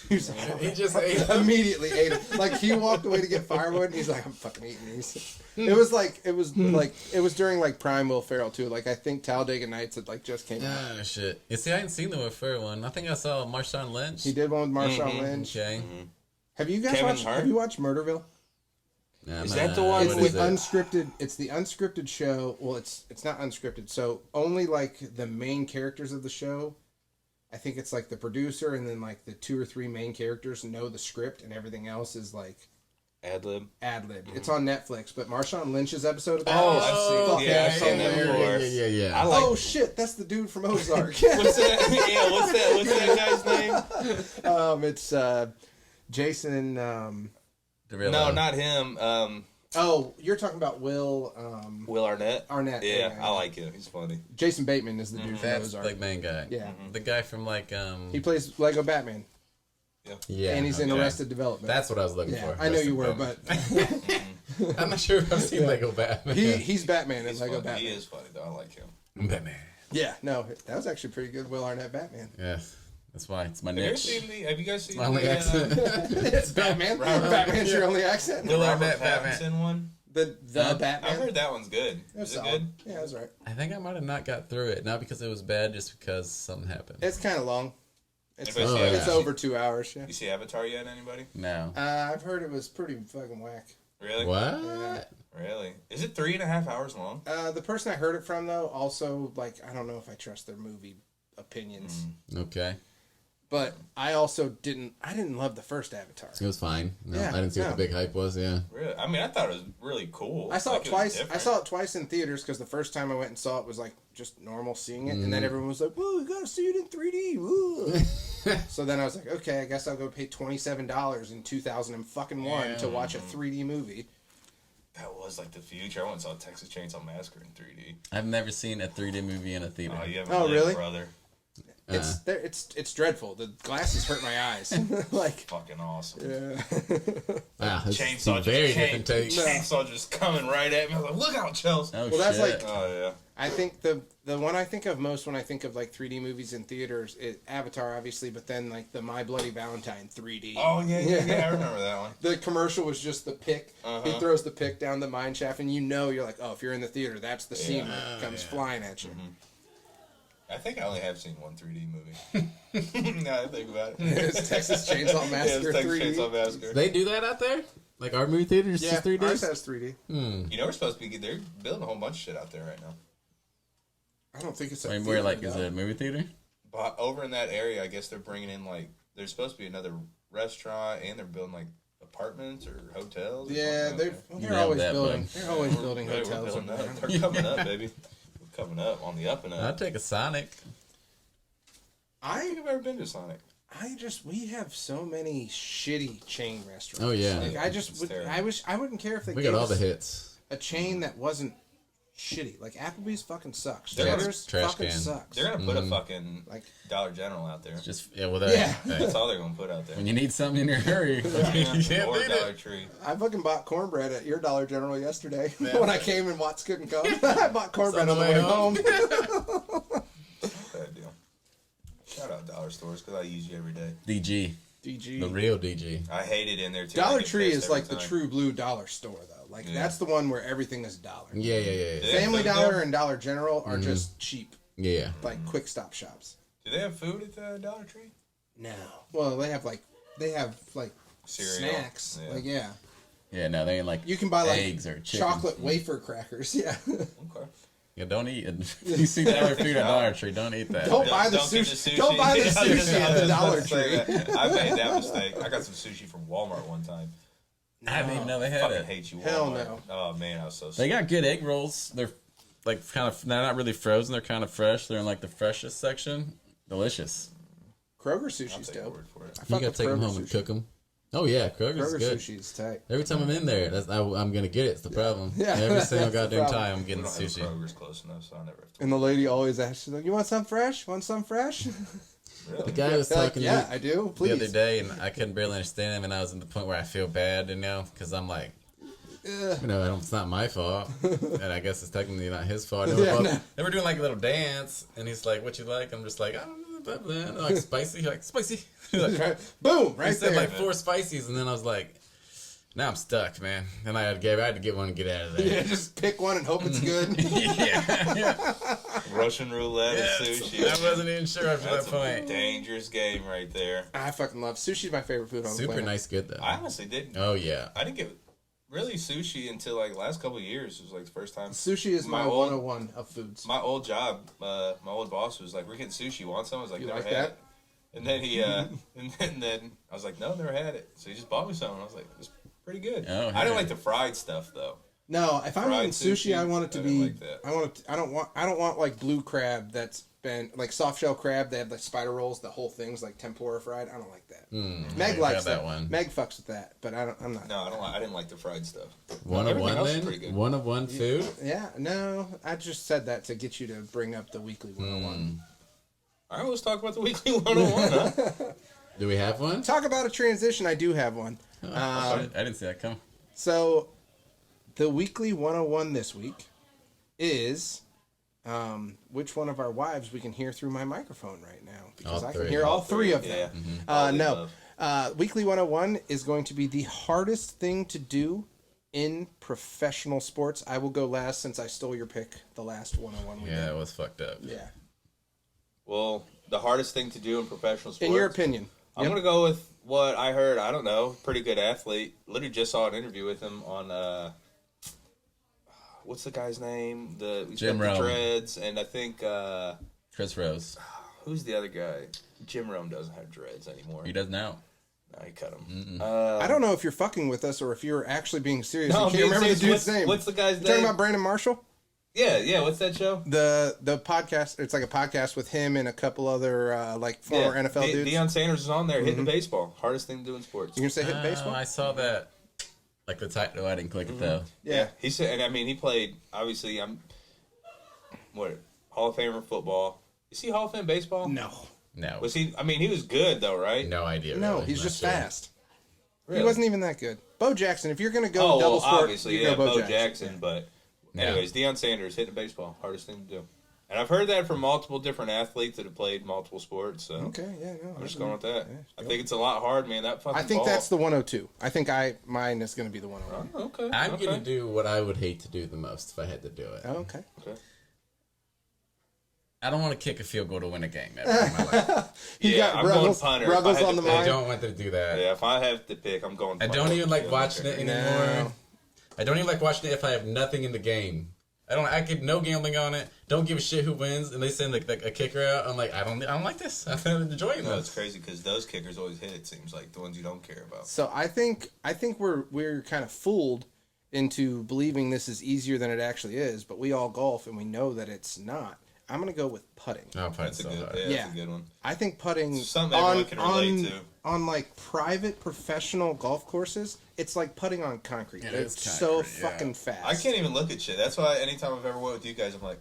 He's like, He just ate them. immediately ate it. Like, he walked away to get firewood, and he's like, I'm fucking eating these. It was during, like, prime Will Ferrell, too. Like, I think Talladega Nights had, like, just came out. Ah, shit. You see, I hadn't seen the Will Ferrell one. I think I saw Marshawn Lynch. He did one with Marshawn Lynch. Okay. Have you guys Kevin watched, Hart? have you watched Murderville? Nah, Is that the one It's what the is it? unscripted. It's the unscripted show. Well, it's not unscripted. So only like the main characters of the show. I think it's like the producer and then like the 2 or 3 main characters know the script and everything else is like Ad lib. ad lib. It's on Netflix. But Marshawn Lynch's episode of that. Oh, is I've seen. fucking Yeah, I've seen that hilarious. before. Yeah. I like. Oh shit! That's the dude from Ozark. What's that? Yeah, what's that guy's name? It's Jason. Derulo. No, not him. Oh, you're talking about Will. Will Arnett. Arnett, Yeah, yeah. I like him. He's funny. Jason Bateman is the dude from That's Ozark. the main guy. Yeah. The guy from like He plays Lego Batman, yeah, and he's in okay. Arrested Development. That's what I was looking Yeah, for. I know you Arrested were, Development. but I'm not sure if I've seen Lego Batman. he's Batman in He's Lego funny. Batman. He is funny though. I like him. Batman. Yeah, no, that was actually pretty good. Will Arnett Batman. Yeah, that's why it's my Have you, ever niche. seen the, have you guys seen My only the accent. It's Batman. Batman's your only accent. Will Robert Arnett Batman. Pattinson one? The I've Batman. heard that one's good. It was Is it solid. good? Yeah, that's right. I think I might have not got through it. Not because it was bad, just because something happened. It's kind of long. It's, Anybody see it's Avatar? over 2 hours. Yeah. You see Avatar yet? Anybody? No. I've heard it was pretty fucking whack. Really? What? Yeah. Really? Is it 3.5 hours long? The person I heard it from though, also like I don't know if I trust their movie opinions, Okay. but I also didn't. I didn't love the first Avatar. It was fine. No, Yeah, I didn't see what no. the big hype was. Yeah. Really? I mean, I thought it was really cool. I saw Like, it was twice. I different. saw it twice in theaters because the first time I went and saw it was like just normal seeing it, and Mm-hmm. then everyone was like, "Whoa, you gotta see it in 3D." Woo." So then I was like, "Okay, I guess I'll go pay $27 in 2001 to watch a 3D movie." That was like the future. I went and saw Texas Chainsaw Massacre in 3D. I've never seen a 3D movie in a theater. Oh, you haven't Oh, lived, really? brother. It's dreadful. The glasses hurt my eyes. Like, Fucking awesome. yeah. Wow, this Chainsaw is very just different takes. Chainsaw just coming right at me. I was like, look out, Chelsea. Oh, Well, that's shit. like- Oh, yeah. I think the one I think of most when I think of like 3D movies in theaters is Avatar, obviously, but then like the My Bloody Valentine 3D. Oh, yeah. I remember that one. The commercial was just the pick. He Uh-huh. throws the pick down the mine shaft, and you're like, oh, if you're in the theater, that's the scene Yeah. that comes flying at you. I think I only have seen one 3D movie. Now I think about it. It's Texas Chainsaw Massacre Texas 3D. Chainsaw Massacre. They do that out there? Like our movie theaters, Yeah, just 3D? ours has 3D. You know, we're supposed to be. They're building a whole bunch of shit out there right now. I don't think it's a I mean, theater, where, like, is though. it a movie theater? But over in that area, I guess they're bringing in like there's supposed to be another restaurant, and they're building like apartments or hotels. Or Yeah, something they're out there. You they're nailed always that, building. bud. They're always building Hey, we're hotels. building over up. there. They're coming up, baby. We're coming up on the up and up. I'd take a Sonic. I don't think I've ever been to Sonic. We have so many shitty chain restaurants. Oh, yeah. Like I It's terrible. I wouldn't care if they We gave got all us the hits. a chain that wasn't shitty. Like Applebee's fucking sucks. They're gonna- Strader's trash fucking can. sucks. They're gonna put a fucking Like- Dollar General out there. Just, yeah, well, Yeah. That's all they're gonna put out there. when you need something in your hurry, you can't or beat Dollar it. Tree. I fucking bought cornbread at your Dollar General yesterday when I came and Watts couldn't come. I bought cornbread on the way home. Bad deal. Shout out dollar stores because I use you every day. DG. DG. The real DG. I hate it in there too. I Dollar get Tree pissed is like every the time. true blue dollar store though. Like Yeah. that's the one where everything is dollar. Yeah. Yeah. Family food Dollar there? and Dollar General are just cheap, Yeah. like quick stop shops. Do they have food at the Dollar Tree? No. Well, they have like Cereal. snacks. Yeah. Like yeah, Yeah, no, they ain't like you can buy like eggs or chicken. chocolate wafer crackers. Yeah. Okay. Yeah, don't eat it. If you see Dollar food at Dollar Tree, don't eat that. Don't buy the get sushi. Don't buy the sushi at the Dollar Tree. I made that mistake. I got some sushi from Walmart one time. I didn't even know they had Fucking it. hate you, Walmart. Hell no. Oh man, I was so They sick. got good egg rolls. They're like they're not really frozen. They're kind of fresh. They're in like the freshest section. Delicious. Kroger I'll sushi's take your dope. word for it. I You fuck gotta with take them Kroger home and sushi. cook them. Oh yeah, Kroger's Kroger good. sushi's tight. Every time I'm in there, I'm gonna get it. It's the problem. Yeah, Every that's single the goddamn problem. time I'm We getting don't have sushi. Kroger's close enough, so I never have to. And the lady always asks, she's like, "You want some fresh? Want some fresh?" The guy was They're like, talking yeah, to me I do. the Please. other day, and I couldn't barely understand him, and I was in the point where I feel bad, because I'm like, You know, it's not my fault, and I guess it's technically not his fault. They were doing like a little dance, and he's like, "What you like?" I'm just like, "I don't know, blah, blah, blah." Like spicy, like spicy. Like, Boom! he Right said there. like 4 spices, and then I was like, "Now I'm stuck, man." And I had to get one and get out of there. Yeah, just pick one and hope it's good. yeah. Russian roulette Yeah, and sushi. I wasn't even sure after That's that point. a dangerous game right there. I fucking love sushi's my favorite food on the Super planet. nice, good though. I honestly didn't. Oh yeah. I didn't get really sushi until like the last couple of years. It was like the first time. Sushi is my old- 101 of foods. My old job, my old boss was like, "We're getting sushi. Want some?" I was like, You "Never like had that? it." And then he, and then I was like, "No, never had it." So he just bought me some. And I was like, "It's pretty good." Oh, I didn't hey. like the fried stuff though. No, if I'm Fried eating sushi, sushi, I want it to I be. didn't like that. I don't want like blue crab that's been like soft shell crab. They have like spider rolls. The whole thing's like tempura fried. I don't like that. Meg I've likes had that that one. Meg fucks with that, but I'm not. No, I don't. I didn't like the fried stuff. One of Everything one else is then? pretty good. One of one food? Yeah, no. I just said that to get you to bring up the weekly 101. All right, let's talk about the weekly 101. Huh? Do we have one? Talk about a transition. I do have one. I didn't see that come. So, the weekly 101 this week is which one of our wives we can hear through my microphone right now, because All I can three. hear all three of Yeah. them. All the No, above. weekly 101 is going to be the hardest thing to do in professional sports. I will go last since I stole your pick the last 101 we Yeah, did. it was fucked up. Yeah. Well, the hardest thing to do in professional sports. In your opinion. I'm gonna go with what I heard. I don't know. Pretty good athlete. Literally just saw an interview with him on what's the guy's name? He's Jim got the Rome. dreads, and I think Chris Rose. who's the other guy? Jim Rome doesn't have dreads anymore. He does now. No, he cut them. I don't know if you're fucking with us or if you're actually being serious. No, you I'm can't being remember the serious. dude's name. What's the guy's You talking name? about Brandon Marshall? Yeah. What's that show? The podcast. It's like a podcast with him and a couple other like former NFL dudes. Deion Sanders is on there hitting the baseball. Hardest thing to do in sports. You gonna say hit baseball? I saw that. Like the title. I didn't click it though. Yeah. He said, and I mean, he played. Obviously, Hall of Famer in football. Is he Hall of Fame baseball? No. No. Was he? I mean, he was good though, right? No idea. No, really. he's Not just sure. fast. Really? He wasn't even that good. Bo Jackson, if you're gonna go Oh, double well, sport, obviously, you yeah, go Bo Jackson. But anyways, Deion Sanders hitting baseball, hardest thing to do. And I've heard that from multiple different athletes that have played multiple sports. So Okay, yeah, no. I'm just going with that. I think it's a lot hard, man. That fucking I think ball. that's the 102. I think mine is gonna be the 101. Oh, okay. I'm okay. gonna do what I would hate to do the most if I had to do it. Oh, okay. Okay. I don't want to kick a field goal to win a game ever in my life. You Yeah, got I'm going Ruggles, punter. If I Ruggles had on to the pick- I mind. don't want to do that. Yeah, if I have to pick, I'm going. I don't even like watching it No. anymore. I don't even like watching it if I have nothing in the game. I give no gambling on it. Don't give a shit who wins, and they send like a kicker out. I'm like, I don't like this. I'm not enjoying No, it's this. crazy because those kickers always hit. It seems like the ones you don't care about. So I think we're kind of fooled into believing this is easier than it actually is, but we all golf and we know that it's not. I'm gonna go with putting. No, That's a so good. hard. Yeah, Yeah. that's a good one. I think putting Something everyone can relate to. on like private professional golf courses, it's like putting on concrete. It It's is so concrete, yeah. fucking fast. I can't even look at shit. That's why anytime I've ever went with you guys, I'm like,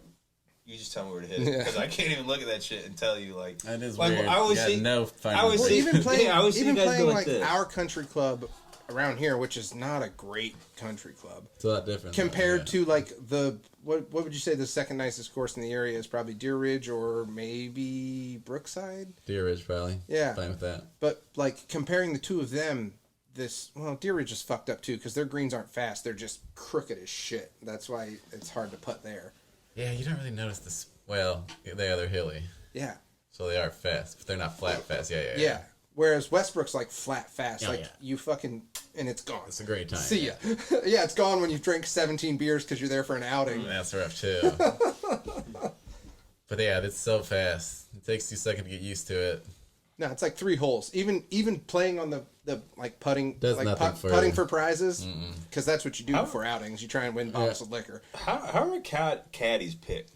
you just tell me where to hit it Yeah. because I can't even look at that shit and tell you like. That is like, weird. I always You see. got no final I always Well, see- even playing, Yeah, I always see even you guys playing go like like this. our country club around here, which is not a great country club, It's a lot different. compared though, to like the what would you say the second nicest course in the area is? Probably Deer Ridge or maybe Brookside. Deer Ridge probably. Yeah. Fine with that. But like comparing the two of them, Deer Ridge is fucked up too because their greens aren't fast; they're just crooked as shit. That's why it's hard to putt there. Yeah, you don't really notice this. Well, they're hilly, Yeah, so they are fast, but they're not flat fast. yeah. Whereas Westbrook's like flat fast, Oh, like yeah. you fucking and it's gone. It's a great time. See ya. Yeah, it's gone when you drink 17 beers because you're there for an outing. That's rough too. But yeah, it's so fast. It takes 2 seconds to get used to it. No, it's like 3 holes. Even playing on the like putting, Does like nothing for putting you. for prizes, because that's what you do How- before outings. You try and win bottles of liquor. How are caddies picked?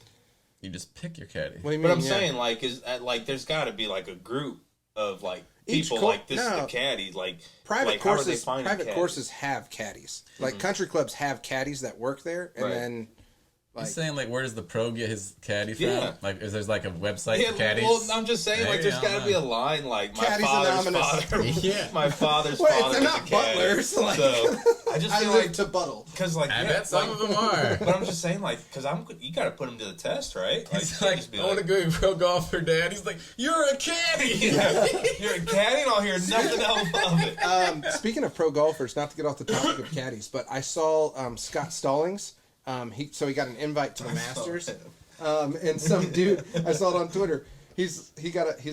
You just pick your caddy. What do you mean? But I'm Yeah. saying like there's got to be like a group of like Each people cour- like this is no. the caddy like private like, how are they courses. finding Private caddies? courses have caddies. Like country clubs have caddies that work there, and Right. then Like, He's saying, like, where does the pro get his caddy from? Yeah. Like, is there's like a website Yeah, for caddies? well, I'm just saying, like, Maybe, there's I don't got to be a know. line, like, my Caddies father's Anonymous. father. Yeah. My father's Wait, father they're was not a caddy. butlers, like- So, I just I feel live like, to Buttle. because, like, I yeah, bet some like, of them are. But I'm just saying, like, because you got to put him to the test, right? Like, He's you can't like, just be I want to go be pro golfer, Dad. He's like, you're a caddy. yeah, you're a caddy, and I'll hear nothing else of it. Speaking of pro golfers, not to get off the topic of caddies, but I saw Scott Stallings. He got an invite to the Masters, and some dude I saw it on Twitter. He's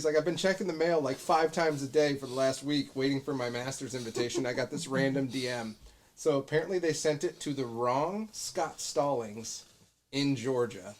like, I've been checking the mail like 5 times a day for the last week, waiting for my Masters invitation. I got this random DM. So apparently they sent it to the wrong Scott Stallings in Georgia.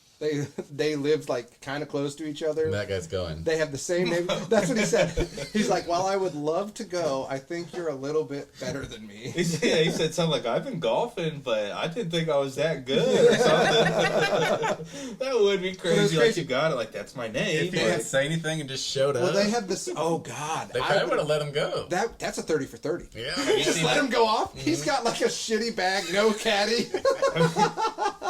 They live like kind of close to each other. That guy's going. They have the same name. That's what he said. He's like, while I would love to go, I think you're a little bit better than me. He said something like, I've been golfing, but I didn't think I was that good or something. That would be crazy. Like, you got it. Like, that's my name. If he didn't say anything and just showed up, Well, they have this. Oh God, They probably would have let him go. that's a 30 for 30. Yeah. Just let him go off. He's got like a shitty bag, no caddy.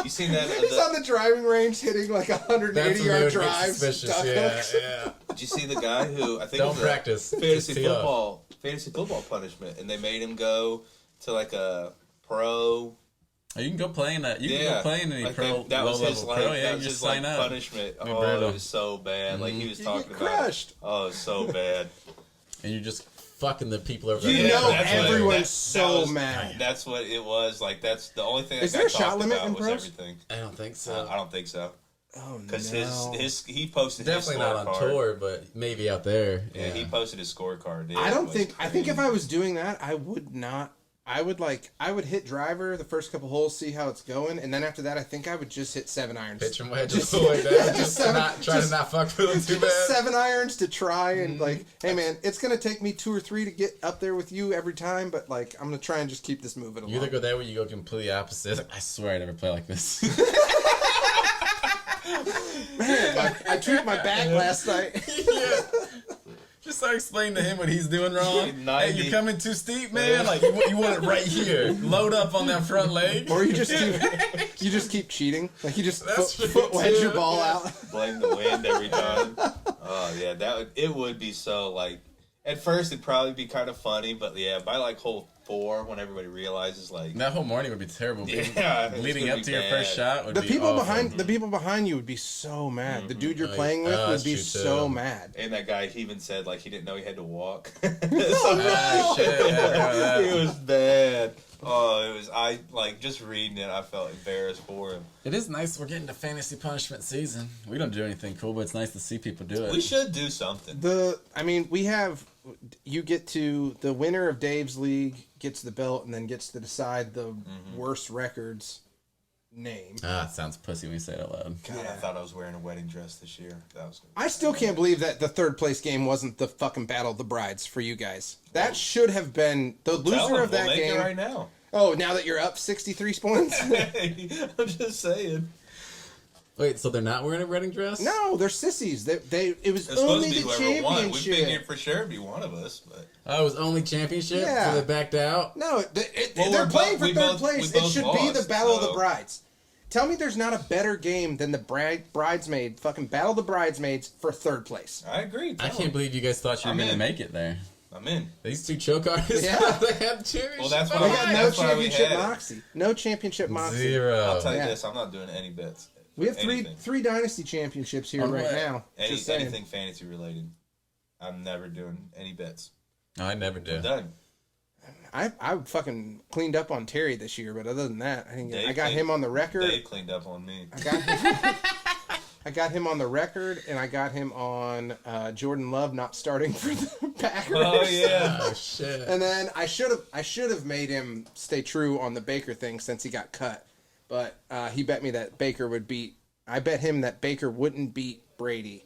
You seen that? He's on the driving range hitting like a 180-yard drive. Yeah. Did you see the guy who I think Don't was a practice. fantasy Just tee football punishment, and they made him go to like a pro. Oh, you can go play in that. You can go play in any like pro, that was low his level like pro. Yeah, that you was just his like sign up. punishment. Be Oh, brutal. it was so bad. Like he was You talking get about. crushed. Oh, it was so bad. And you just fucking the people over You there. know that's what- everyone's that so was- mad. That's what it was. Like that's the only thing. Is that there a got shot talked limit about in was pros? everything. I don't think so. I don't think so. Oh Because no. he posted Definitely his not on scorecard. tour, but maybe out there. Yeah, he posted his scorecard. I think if I was doing that, I would not. I would hit driver the first couple holes, see how it's going, and then after that, I think I would just hit 7 irons. Pitch and wedge Just- all the way down. just seven- Try just- to not fuck with him too Just bad. 7 irons to try and like, hey man, it's gonna take me 2 or 3 to get up there with you every time, but like, I'm gonna try and just keep this moving along. You either go that way or you go completely opposite. I swear I never play like this. Man, I tweaked my back last night. Yeah. Just start explaining to him what he's doing wrong. Hey, 90. you're coming too steep, man. Like you want it right here. Load up on that front leg. Or you just keep cheating. Like you just That's foot true, wedge too. your ball out. blame the wind every time. Oh yeah, it would be so like. At first, it'd probably be kind of funny, but yeah, by like hole 4, when everybody realizes like That whole morning would be terrible. Yeah, it's Leading gonna up be to your bad. first shot would The be people awful. behind you would be so mad. The dude you're Oh, playing with would that's be true, so too. mad. And that guy even said like he didn't know he had to walk. Ah, shit. Yeah, It was bad. Oh, it was. I like just reading it. I felt embarrassed for him. It is nice we're getting to fantasy punishment season. We don't do anything cool, but it's nice to see people do it. We should do something. You get to the winner of Dave's league gets the belt and then gets to decide the worst records name. Ah, it sounds pussy when you say it out loud. God, I thought I was wearing a wedding dress this year. That was. I still can't believe that the third place game wasn't the fucking Battle of the Brides for you guys. That should have been the Tell loser him, of that we'll make game. it right now. Oh, now that you're up 63 points? I'm just saying. Wait, so they're not wearing a wedding dress? No, they're sissies. It was It's only supposed to be the whoever won. We championship. figured for sure it'd be one of us, but Oh, it was only championship? Yeah. So they backed out? No, Well, they're we're playing both- for we third both- place. we It both should be the lost, Battle of the so- Brides. Tell me there's not a better game than the fucking Battle of the Bridesmaids for third place. I agree. I tell can't him. believe you guys thought you were I'm going to in. make it there. I'm in. These 2 choke artists? Yeah. They had championship. Well, that's They why got no that's why we championship had it. moxie. No championship moxie. 0. I'll tell you Yeah. this: I'm not doing any bets. We have Anything. three dynasty championships here On right what? now. Just saying. Anything fantasy related. I'm never doing any bets. No, I never do. I'm done. I fucking cleaned up on Terry this year, but other than that, I got cleaned- him on the record. Dave cleaned up on me. I got him on the record, and I got him on Jordan Love not starting for the Packers. Oh yeah. Oh, shit. And then I should have made him stay true on the Baker thing since he got cut, but he bet me that Baker would beat. I bet him that Baker wouldn't beat Brady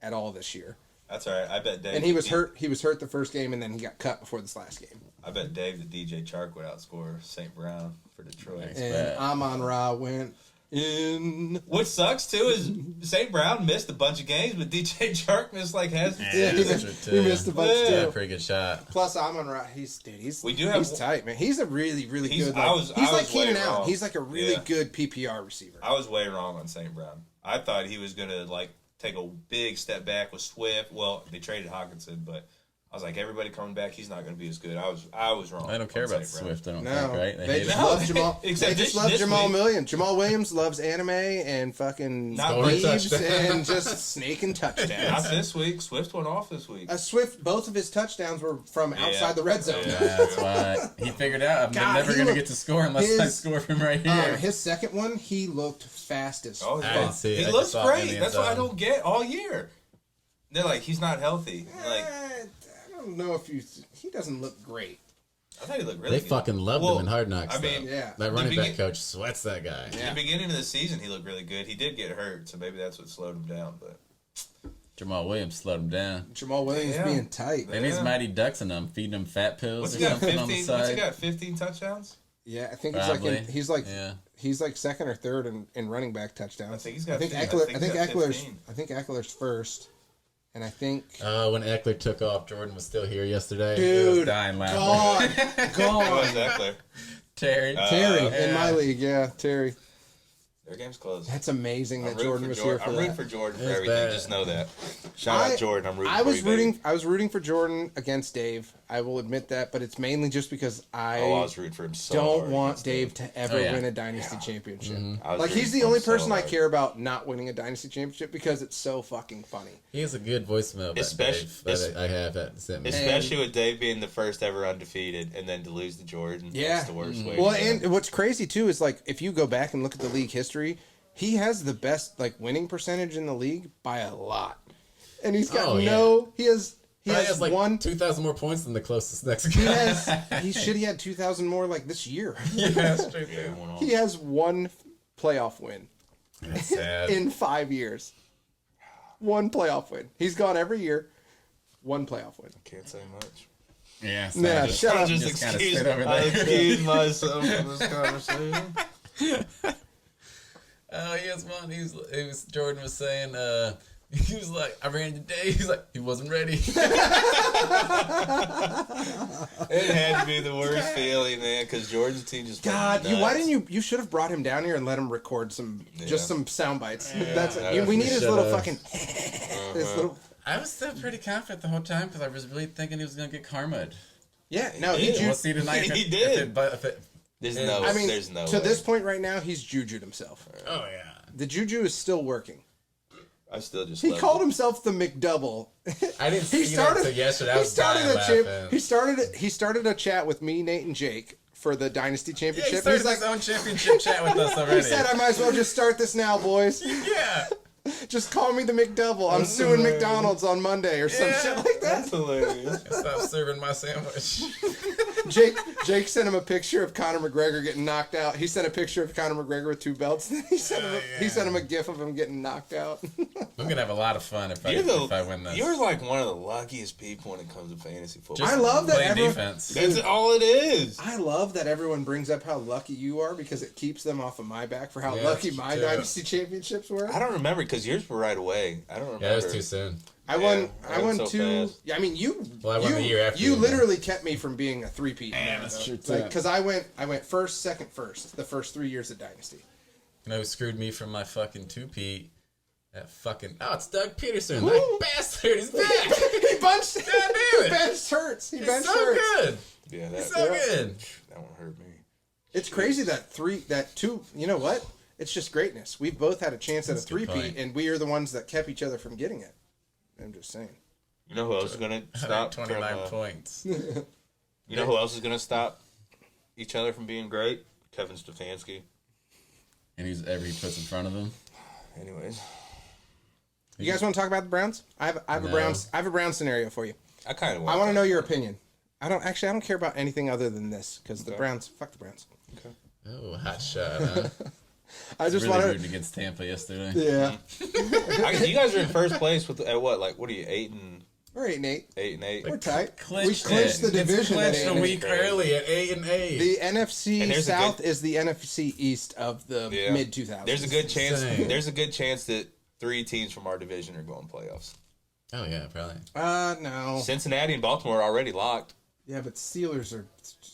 at all this year. That's all right. I bet Dave. And he was hurt. He was hurt the first game, and then he got cut before this last game. I bet Dave the DJ Chark would outscore St. Brown for Detroit. Nice. And bet. Amon Ra went What sucks too is St. Brown missed a bunch of games, but DJ Chark missed like half. Yeah, he missed a bunch Yeah, too. pretty good shot. Plus, Amon Ra, he's tight, man. He's a really, really good. I He's like was Keenan way Allen. wrong. He's like a really Yeah. good PPR receiver. I was way wrong on St. Brown. I thought he was gonna like take a big step back with Swift. Well, they traded Hawkinson, but I was like, everybody coming back, he's not going to be as good. I was wrong. I don't care on about St. Brown. Swift. I don't No, think, right? they hate just him. love Jamal. Except They just this- love this Jamal week. Williams. Jamal Williams loves anime and fucking Not Scoring leaves touchdowns. and just snaking touchdowns. Not this week. Swift went off this week. Swift, both of his touchdowns were from outside the red zone. Yeah. That's why he figured out I'm God, never he going to looked- get to score unless I his- score from right here. His second one, he looked fast as Oh, fuck. I didn't see it. He I just looks saw it in great. the That's end what I zone. don't get all year. They're like, he's not healthy. Like, I don't know if he doesn't look great. I thought he looked really They good. fucking loved Well, him in Hard Knocks. I mean, though. Yeah. That running the back begin- coach sweats that guy. In the beginning of the season, he looked really good. He did get hurt, so maybe that's what slowed him down. But Jamal Williams slowed him down. Jamal Williams Yeah. being tight. Maybe he's Yeah. Mighty Ducks and them, feeding him fat pills what's or he got? something on the 15. What's he side. got? 15 touchdowns. Yeah, I think Probably. he's Yeah. like second or third in running back touchdowns. I think he's got I think 15. Eckler, I think he's got 15. Eckler's first, and I think When Eckler took off, Jordan was still here yesterday. dude, dying laughing. Who was gone. Eckler? Terry. Terry in yeah. my league, yeah, Terry. Their game's closed. That's amazing that I'm rooting Jordan for was Jordan. here for I'm that. rooting for Jordan for It's everything. bad. Just know that. Shout out Jordan. I'm rooting I for was you, baby. rooting. I was rooting for Jordan against Dave. I will admit that, but it's mainly just because I was rooting for him so don't hard want against Dave to ever Oh, yeah. win a dynasty championship. I was Like rooting he's the for only him so person I hard. care about not winning a dynasty championship because it's so fucking funny. He has a good voicemail, Especially- that I have at sent me. Especially with Dave being the first ever undefeated, and then to lose to Jordan. Yeah. That's the worst way. Well, to go. and what's crazy too is like if you go back and look at the league history, he has the best like winning percentage in the league by a lot, and he's got Oh, yeah. he has Probably has like one. 2,000 more points than the closest next He guy. has he had 2,000 more like this year. yeah, that's true. Yeah, too. he went on. He has one playoff win That's sad. in 5 years. One playoff win. He's gone every year. One playoff win. Can't say much. Yeah, so Nah, just- shut up. Just kinda sit over I there. excuse myself from this conversation. Oh, yes, man. It was Jordan was saying, he was like, I ran today. He's like, he wasn't ready. It had to be the worst feeling, man, because Jordan's team just went God, nuts. why didn't you should have brought him down here and let him record just some sound bites. That's yeah, we need his should've. little fucking his little I was still pretty confident the whole time because I was really thinking he was going to get karma'd. yeah, no, He he did. ju- We'll see tonight. He did. If it, There's no. I mean, there's no. to way. this point right now, he's jujued himself. Oh, yeah. The juju is still working. I still just. He love called it. himself the McDouble. I didn't He see that started until yesterday. I He was started dying a chip. laughing. He started a chat with me, Nate, and Jake for the Dynasty yeah, he Championship. started He's like, his own championship chat with us already. he said, I might as well just start this now, boys. yeah. Just call me the McDouble. I'm suing hilarious. McDonald's on Monday or some Yeah. shit like that. That's hilarious. Stop serving my sandwich. Jake sent him a picture of Conor McGregor getting knocked out. He sent a picture of Conor McGregor with 2 belts. He sent him a gif of him getting knocked out. I'm going to have a lot of fun if I win this. You're like one of the luckiest people when it comes to fantasy football. I love that playing everyone. defense. That's all it is. I love that everyone brings up how lucky you are because it keeps them off of my back for how Yeah, lucky that's my true. Dynasty Championships were. I don't remember because yours were right away. I don't remember. Yeah, it was too soon. I won. Yeah, I won so 2. fast. Yeah, I mean you. Well, I won you, the year after You you, literally kept me from being a 3-peat. Yeah, that's true, too. Because I went first, second, first. The first 3 years of Dynasty. You know who screwed me from my fucking 2-peat? That fucking... Oh, it's Doug Peterson. That bastard. He's back. he benched. God damn it. He benched Hurts. He He's benched so Hurts. good. Yeah, He's that, so good. that one hurt me. It's crazy that 2. You know what? It's just greatness. We've both had a chance at a That's a good 3-peat, point. and we are the ones that kept each other from getting it. I'm just saying. You know who else is gonna stop? 29 from, points. You know who else is gonna stop each other from being great? Kevin Stefanski. And he's every he puts in front of him. Anyways, You guys want to talk about the Browns? I have a No. Brown scenario for you. I kind of. I want to know your opinion. I don't care about anything other than this because the Okay. Browns. Fuck the Browns. Oh, hot shot, huh? I just Really want rooting to. against Tampa yesterday. Yeah. You guys are in first place with at what? Like, what are you 8 and We're 8-8. 8-8. We're tight. Clinched we clinched it. the division at It's clinched 8-8. a week early at 8-8. The NFC And there's a South good- is the NFC East of the mid 2000s. There's a good chance. Insane. There's a good chance that 3 teams from our division are going playoffs. Oh yeah, probably. No. Cincinnati and Baltimore are already locked, Yeah, but Steelers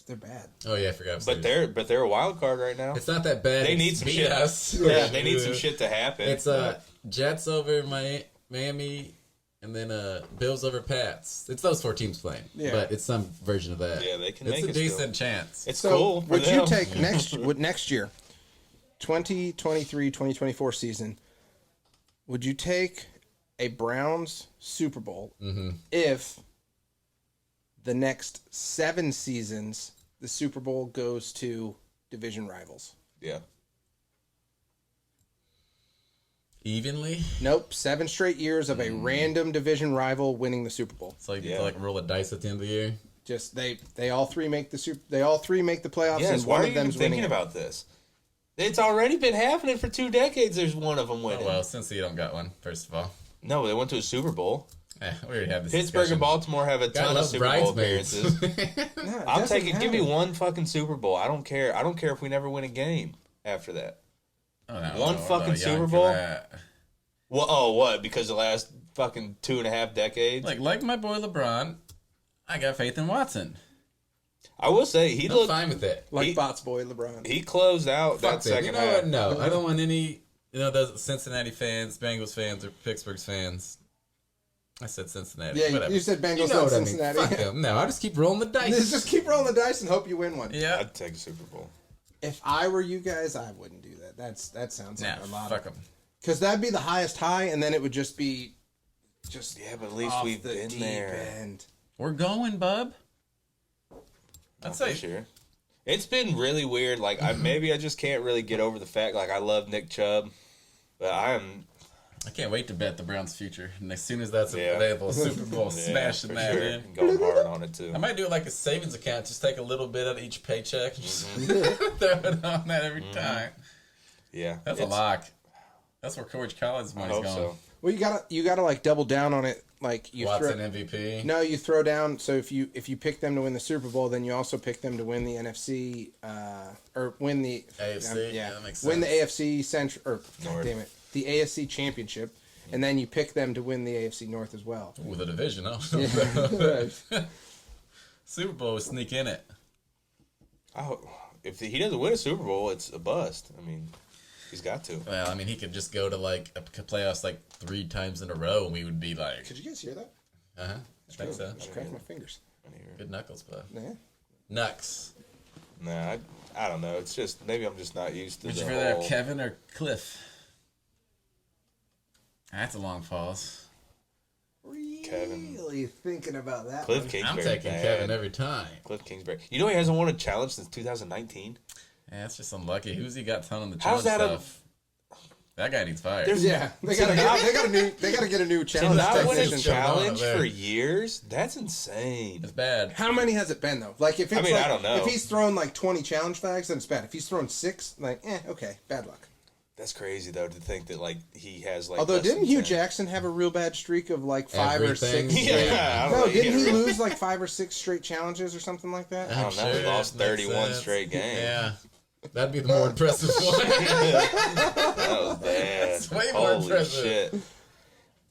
they're bad. Oh yeah, I forgot. but they're a wild card right now. It's not that bad. They It's need some beat shit. us. Yeah, they need some shit to happen. It's Jets over Miami, and then Bills over Pats. It's those 4 teams playing. Yeah. But it's some version of that. Yeah, they can It's make a it still. decent chance. It's So cool. For would them. you take next year, 2023-2024 season, would you take a Browns Super Bowl if the next 7 seasons the Super Bowl goes to division rivals? Yeah. Evenly. Nope, 7 straight years of a random division rival winning the Super Bowl. It's like Yeah. roll a dice at the end of the year. Just they all three make the playoffs, Yes. and Why one are of you even them's winning. thinking about this? It's already been happening for 2 decades. There's one of them winning. Oh, well, since you don't got one, first of all. No, they went to a Super Bowl. We already had this Pittsburgh discussion. and Baltimore have a Gotta ton of love Super Bowl appearances. bridesmaids. No, it I'm doesn't taking. Give me happen. one fucking Super Bowl. I don't care. I don't care if we never win a game after that. Oh, no, One we're fucking young Super for Bowl? that. Well, oh, what? Because the last fucking 2.5 decades. Like my boy LeBron, I got faith in Watson. I will say he I'm looked. fine with that. Like he- Bots boy LeBron. He closed out Fuck that that. second You know half. what? No, I don't want any. Those Cincinnati fans, Bengals fans, or Pittsburgh fans. I said Cincinnati. Yeah, whatever. you said Bengals, You know not what Cincinnati. I mean. Fuck them. No, I just keep rolling the dice. Just keep rolling the dice and hope you win one. Yeah. I'd take a Super Bowl. If I were you guys, I wouldn't do that. That sounds Nah, like a lot. fuck them. Because that'd be the highest high, and then it would just be Yeah, but at least off we've the been deep there. end. We're going, bub. I'd For say sure. It's been really weird. Like, maybe I just can't really get over the fact. Like, I love Nick Chubb, but I can't wait to bet the Browns' future. And as soon as that's Yeah. available, Super Bowl, yeah, smashing for that sure. in. Going hard on it too. I might do it like a savings account. Just take a little bit out of each paycheck and just throw it on that every time. Yeah, That's a lock. That's where Coach Collins' I money's hope going. so. Well, you gotta like double down on it. Like you Watson throw. MVP. No, you throw down. So if you pick them to win the Super Bowl, then you also pick them to win the NFC or win the AFC? Yeah, that makes win the sense. AFC Central or North. damn it, the AFC Championship, and then you pick them to win the AFC North as well. With a division, oh. Yeah. Super Bowl would sneak in it. If he doesn't win a Super Bowl, it's a bust. I mean, he's got to. Well, I mean, he could just go to like a playoffs like 3 times in a row, and we would be like, Could you guys hear that? I think so. I cracked my fingers. Good knuckles, bud. Yeah. Nux. Nah, I don't know. It's just maybe I'm just not used to Would the you rather whole. have Kevin or Cliff? That's a long pause. Kevin. Really thinking about that. Cliff one. Kingsbury. I'm taking bad. Kevin every time. Cliff Kingsbury. You know he hasn't won a challenge since 2019. Yeah, that's just unlucky. Who's he got ton on the How's challenge that a- stuff? That guy needs fired. There's- Yeah, they gotta get a new To challenge not win a technician. challenge there. for years? That's insane. It's bad. How many has it been though? Like if it's mean, like, I don't know. if he's thrown like 20 challenge flags, then it's bad. If he's thrown 6, like okay, bad luck. That's crazy though to think that like he has like. Although less didn't than Hugh 10. Jackson have a real bad streak of like 5 Everything. or 6? Yeah, I don't No, know. didn't he lose like 5 or 6 straight challenges or something like that? I don't know. He lost Makes 31 sense. straight games. Yeah. That'd be the more impressive one. That was bad. That's way more Holy impressive. shit!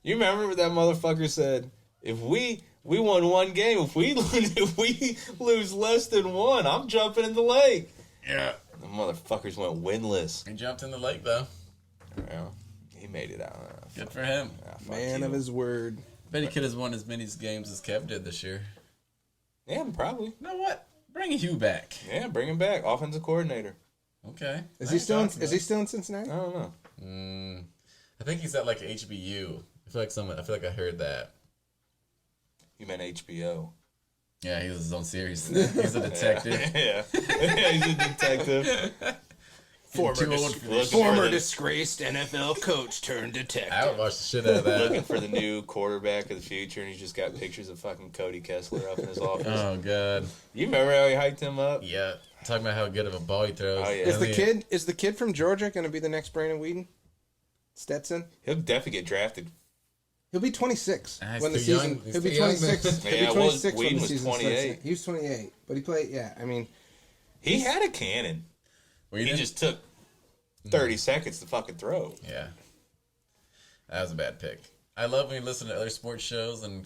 You remember what that motherfucker said? If we won one game, if we lose less than one, I'm jumping in the lake. Yeah. The motherfuckers went winless. He jumped in the lake, though. Well, he made it out. Good for him. Fuck Man you. of his word. Bet he could have won as many games as Kev did this year. Yeah, probably. You know what? Bring Hugh back. Yeah, bring him back. Offensive coordinator. Okay. Is he still in Cincinnati? I don't know. I think he's at like HBU. I feel like I heard that. You meant HBO. Yeah, he was his own series. He's a detective. Yeah. Yeah, he's a detective. Former disgraced NFL coach turned detective. I would watch the shit out of that. Looking for the new quarterback of the future, and he's just got pictures of fucking Cody Kessler up in his office. Oh, God. You remember how he hyped him up? Yeah. Talking about how good of a ball he throws. Oh, yeah. Is the kid from Georgia going to be the next Brandon Whedon? Stetson? He'll definitely get drafted He'll be 26 He's when the too season. young. He's He'll be too young, 26. man. He'll Yeah, be 26 when Whedon the was season 28. starts. He was 28, but he played. Yeah, I mean, He had a cannon. Well, He just took 30 seconds to fucking throw. Yeah. That was a bad pick. I love when you listen to other sports shows and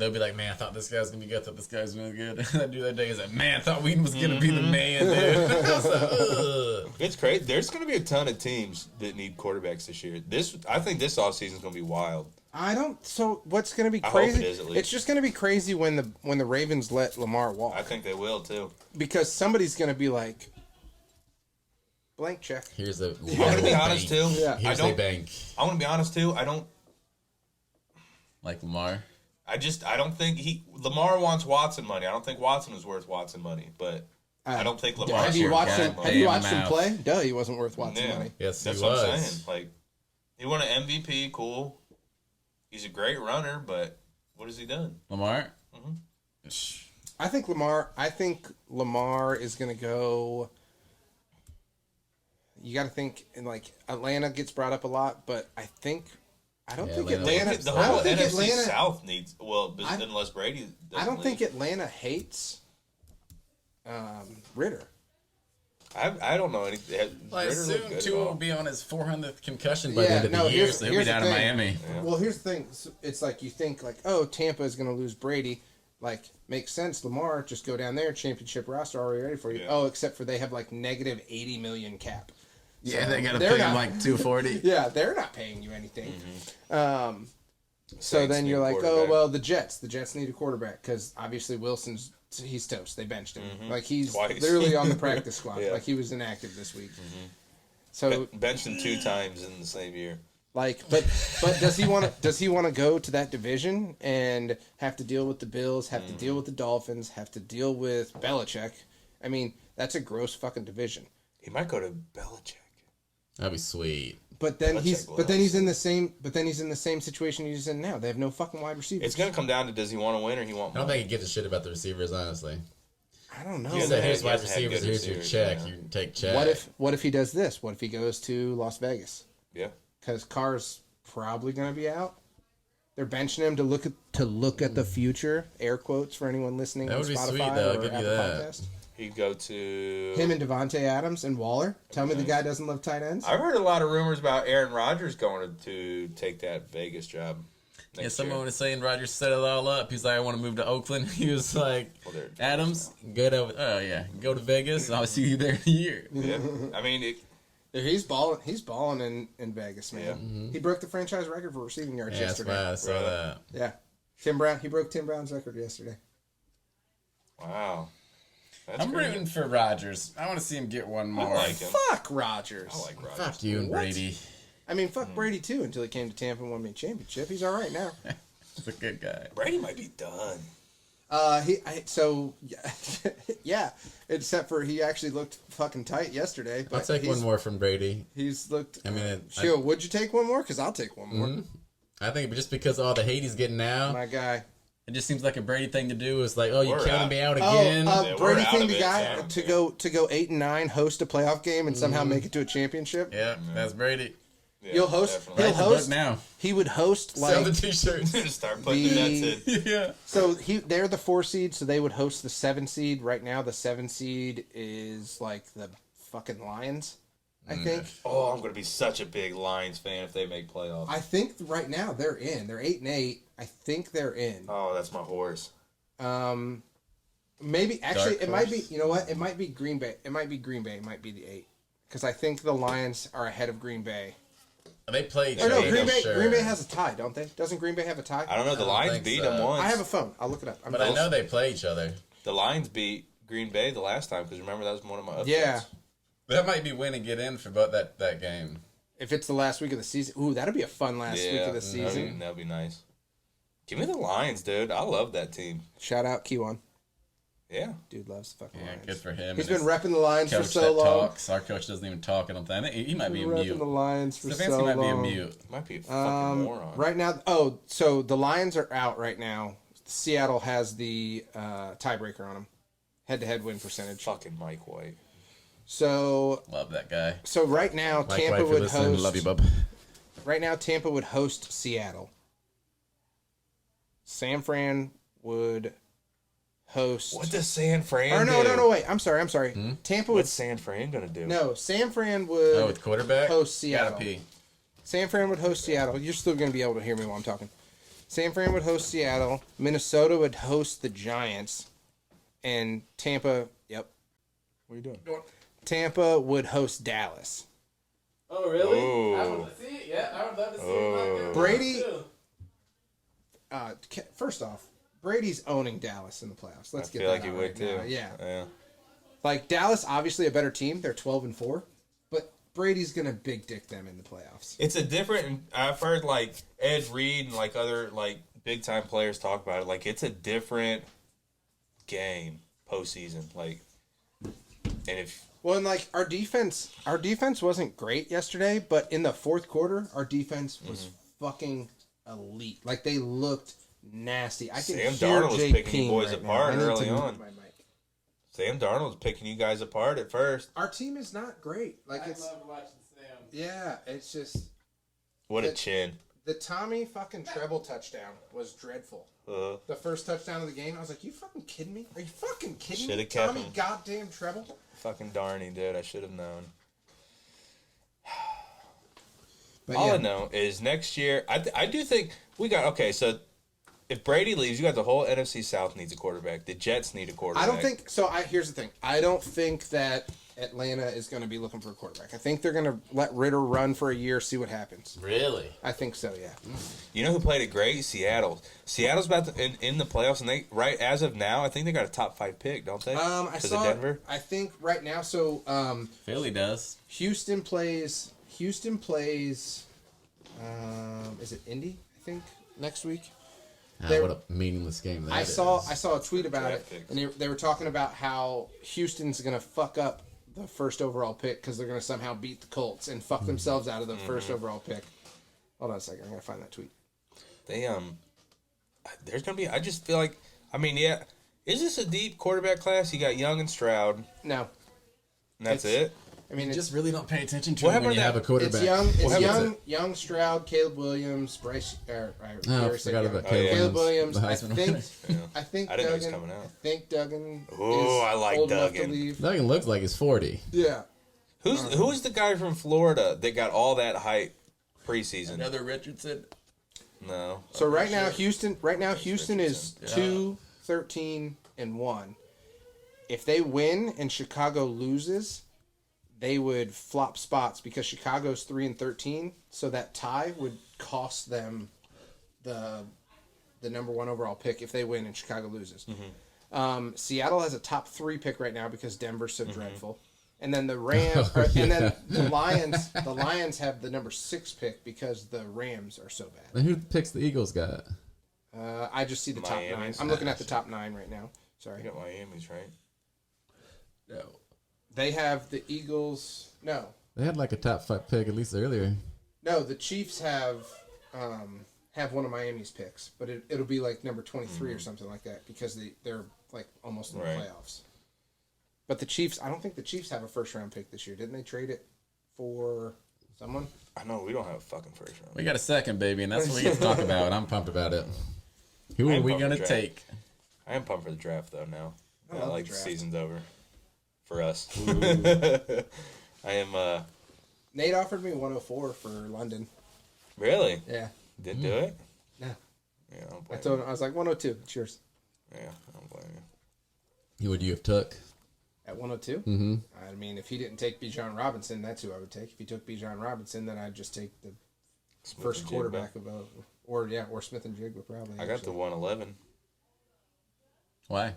they'll be like, man, I thought this guy was going to be good. I thought this guy was going to be good. That dude that day is like, man, I thought Whedon was going to be the man, dude. I was like, ugh. It's crazy. There's going to be a ton of teams that need quarterbacks this year. I think this offseason is going to be wild. I don't. So what's going to be I hope crazy? it is, at least. It's just going to be crazy when the Ravens let Lamar walk, I think they will, too. because somebody's going to be like, blank check. Here's a. I'm going to be honest, too. Yeah. Here's a bank. I want to be honest, too. Like Lamar. I don't think Lamar wants Watson money. I don't think Watson was worth Watson money, but I don't think Lamar. Have you watched him? Have you watched him mouth. play? Duh, he wasn't worth Watson Yeah. money. Yes, That's he what was. I'm saying. Like, he won an MVP, cool. He's a great runner, but what has he done? Lamar? I think Lamar is going to go. You got to think, and like Atlanta gets brought up a lot, but I don't think Atlanta. The I whole don't think NFC Atlanta. South needs unless Brady. I don't think leave. Atlanta hates Ritter. I don't know anything. Like, Ritter looked soon good Tua at will all. be on his 400th concussion by the end of the year, so he'll be down in Miami. Well, here's the thing. It's like you think like, oh, Tampa is going to lose Brady. Like, makes sense. Lamar, just go down there, championship roster already ready for you. Yeah. Oh, except for they have like negative 80 million cap. Yeah, So they got to they're pay him not- like 240. Yeah, they're not paying you anything. Mm-hmm. So Saints then need you're a like, oh quarterback. well, the Jets need a quarterback because obviously he's toast. They benched him. Like he's Twice. literally on the practice squad. Yeah. Like he was inactive this week. So Benched him 2 times in the same year. like, but does he want to? Does he want to go to that division and have to deal with the Bills, have to deal with the Dolphins, have to deal with Belichick? I mean, that's a gross fucking division. He might go to Belichick. That'd be sweet. But then Belichick he's in the same situation he's in now. They have no fucking wide receivers. It's gonna come down to does he want to win or he want I don't money? think he gives a shit about the receivers, honestly. I don't know. He Yeah, said, they here's wide guys had receivers, good here's your receivers, check. yeah. You can take check. What if he does this? What if he goes to Las Vegas? Yeah. Because Carr's probably going to be out. They're benching him to look at the future. Air quotes for anyone listening That on would be Spotify sweet, though. I'll or give you Apple that. Podcast. He'd go to Him and Devontae Adams and Waller. Tell me the guy doesn't love tight ends. I've heard a lot of rumors about Aaron Rodgers going to take that Vegas job. Yeah, next someone year. was saying Rodgers set it all up. He's like, I want to move to Oakland. He was like, Well, they're- Adams, good over. Oh yeah, go to Vegas. I'll see you there in a year. Yeah. I mean, He's balling. He's balling in Vegas, man. Yeah. He broke the franchise record for receiving yards Yeah, that's yesterday. why I saw Really? that. Yeah, Tim Brown. He broke Tim Brown's record yesterday. wow. That's I'm crazy. rooting for Rodgers. I want to see him get one I more. like him. Fuck Rodgers. I like Rodgers. Fuck you and What? Brady. I mean, fuck Brady too until he came to Tampa and won me a championship. He's all right now. He's a good guy. Brady might be done. Yeah, except for he actually looked fucking tight yesterday. But I'll take he's- one more from Brady. He's looked. I mean, Shield, would you take one more? Because I'll take one more. I think just because of all the hate he's getting now, My guy. It just seems like a Brady thing to do. Is like, oh, you We're counting out. me out again? Yeah, we're Brady out thing of the it, guy yeah. to go 8-9, host a playoff game, and somehow make it to a championship. yeah, that's Brady. Yeah, He'll host. definitely. He'll Write the book host now. He would host Sell the like T-shirts. Just start putting the nets in. Yeah. so. They're the 4 seed, so they would host the 7 seed. Right now, the 7 seed is like the fucking Lions. I think. Oh, I'm going to be such a big Lions fan if they make playoffs. I think right now they're in. They're 8-8. I think they're in. Oh, that's my horse. Maybe actually Dark it might be. horse. You know what? It might be Green Bay. It might be Green Bay. It might be the 8 because I think the Lions are ahead of Green Bay. They play each Or no, other. Green Bay. Sure. Green Bay has a tie, don't they? Doesn't Green Bay have a tie? I don't know. The don't Lions think beat so. them once. I have a phone. I'll look it up. But I know they play each other. The Lions beat Green Bay the last time because remember that was one of my upsets. Yeah. That might be win and get in for both that game. If it's the last week of the season, ooh, that'll be a fun last week of the season. That'd be nice. Give me the Lions, dude. I love that team. Shout out Kiwan. Yeah. Dude loves the fucking Yeah, Lions. good for him. He's and been his repping the Lions for coach so that long. talks. Our coach doesn't even talk. I don't think. I think he might be a Repping mute. the Lions for Stefanski so might long. be a mute. Might be a fucking moron. Right now, so the Lions are out right now. Seattle has the tiebreaker on them. Head-to-head win percentage. Fucking Mike White. So Love that guy. right now Mike Tampa White, if you're would listening, host. love you, bub. Right now Tampa would host Seattle. San Fran would host. What does San Fran Or no, do? no, no, wait. I'm sorry. Tampa would. What's San Fran gonna do? No, San Fran would Oh, with quarterback? host Seattle. Gotta pee. San Fran would host Seattle. You're still going to be able to hear me while I'm talking. San Fran would host Seattle. Minnesota would host the Giants. And Tampa, yep. What are you doing? Tampa would host Dallas. Oh, really? Ooh. I would see it. Yeah, I would love to see it. Brady, first off, Brady's owning Dallas in the playoffs. Let's I get feel that like he out would right too. now. Yeah. Yeah. Like, Dallas, obviously a better team. They're 12-4. But Brady's going to big dick them in the playoffs. It's a different. I've heard like Ed Reed and like other like big time players talk about it. Like it's a different game postseason. Like, and if Well, and like our defense wasn't great yesterday, but in the fourth quarter, our defense was fucking elite. Like they looked nasty. I can Sam hear Darnold was Jake picking you Ping boys right now. apart I need to early mute on. my mic. Sam Darnold's picking you guys apart at first. Our team is not great. Like I it's love watching Sam. yeah, it's just What a It- chin. the Tommy fucking treble touchdown was dreadful. Uh, The first touchdown of the game, I was like, "You fucking kidding me? Are you fucking kidding me?" Shoulda kept Tommy him. goddamn treble. fucking darny, dude. I should have known. But All yeah, I know is next year, I do think we got okay. So if Brady leaves, you got the whole NFC South needs a quarterback. The Jets need a quarterback. I don't think so. Here's the thing. I don't think that Atlanta is going to be looking for a quarterback. I think they're going to let Ritter run for a year, see what happens. Really? I think so. Yeah. You know who played it great? Seattle. Seattle's about to in the playoffs, and they right as of now, I think they got a top 5 pick, don't they? I Because saw. of Denver. I think right now. So Philly does. Houston plays. Is it Indy? I think next week. There- What a meaningless game that I is. saw a tweet about it, Draft picks. and they were talking about how Houston's going to fuck up the first overall pick because they're going to somehow beat the Colts and fuck themselves out of the first overall pick. Hold on a second, I'm going to find that tweet. They there's gonna be. I just feel like. I mean, yeah. Is this a deep quarterback class? You got Young and Stroud, No, and that's It's- it. I mean You it's just really don't pay attention to What it when happened you to have a that- quarterback. it's young, Stroud, Caleb Williams, Bryce. Oh, I already said forgot Young. about Caleb Caleb Williams. The I Heisman think. winner. I think I didn't know he was Duggan. coming out. I think Duggan. Ooh, is I like old enough to Duggan. leave. Duggan looks like he's 40. Yeah. Who's the guy from Florida that got all that hype preseason? Another Richardson. No. So right now, Houston is Richardson. 2-13-1. If they win and Chicago loses, they would flop spots because Chicago's 3-13. So that tie would cost them the number 1 overall pick if they win and Chicago loses. Seattle has a top 3 pick right now because Denver's so dreadful. And then the Rams, and then the Lions. The Lions have the number 6 pick because the Rams are so bad. And who picks the Eagles got? I just see the top 9. Miami's. I'm looking at the top 9 right now. You Sorry. got Miami's right. No. They have the Eagles. No. They had like a top 5 pick at least earlier. No, the Chiefs have one of Miami's picks, but it'll be like number 23 or something like that because they're like almost in the Right. playoffs. But the Chiefs, I don't think the Chiefs have a first round pick this year. Didn't they trade it for someone? I know we don't have a fucking first round. We got a second, baby, and that's what we get to talk about. I'm pumped about it. Who Who are are we? we gonna draft. take? I am pumped for the draft though. Now, I love like the the draft. season's over for us. I am. Nate offered me 104 for London. Really Yeah. did do it. No. Yeah, I don't I blame told him, I was like, 102. Cheers. you. Yeah, I don't blame you. Who would you have took? At 102? Mm-hmm. I mean, if he didn't take Bijan Robinson, that's who I would take. If he took Bijan Robinson, then I'd just take the Smith first and Jigba. quarterback of or Smith and Jigba probably. I got the 111. Why?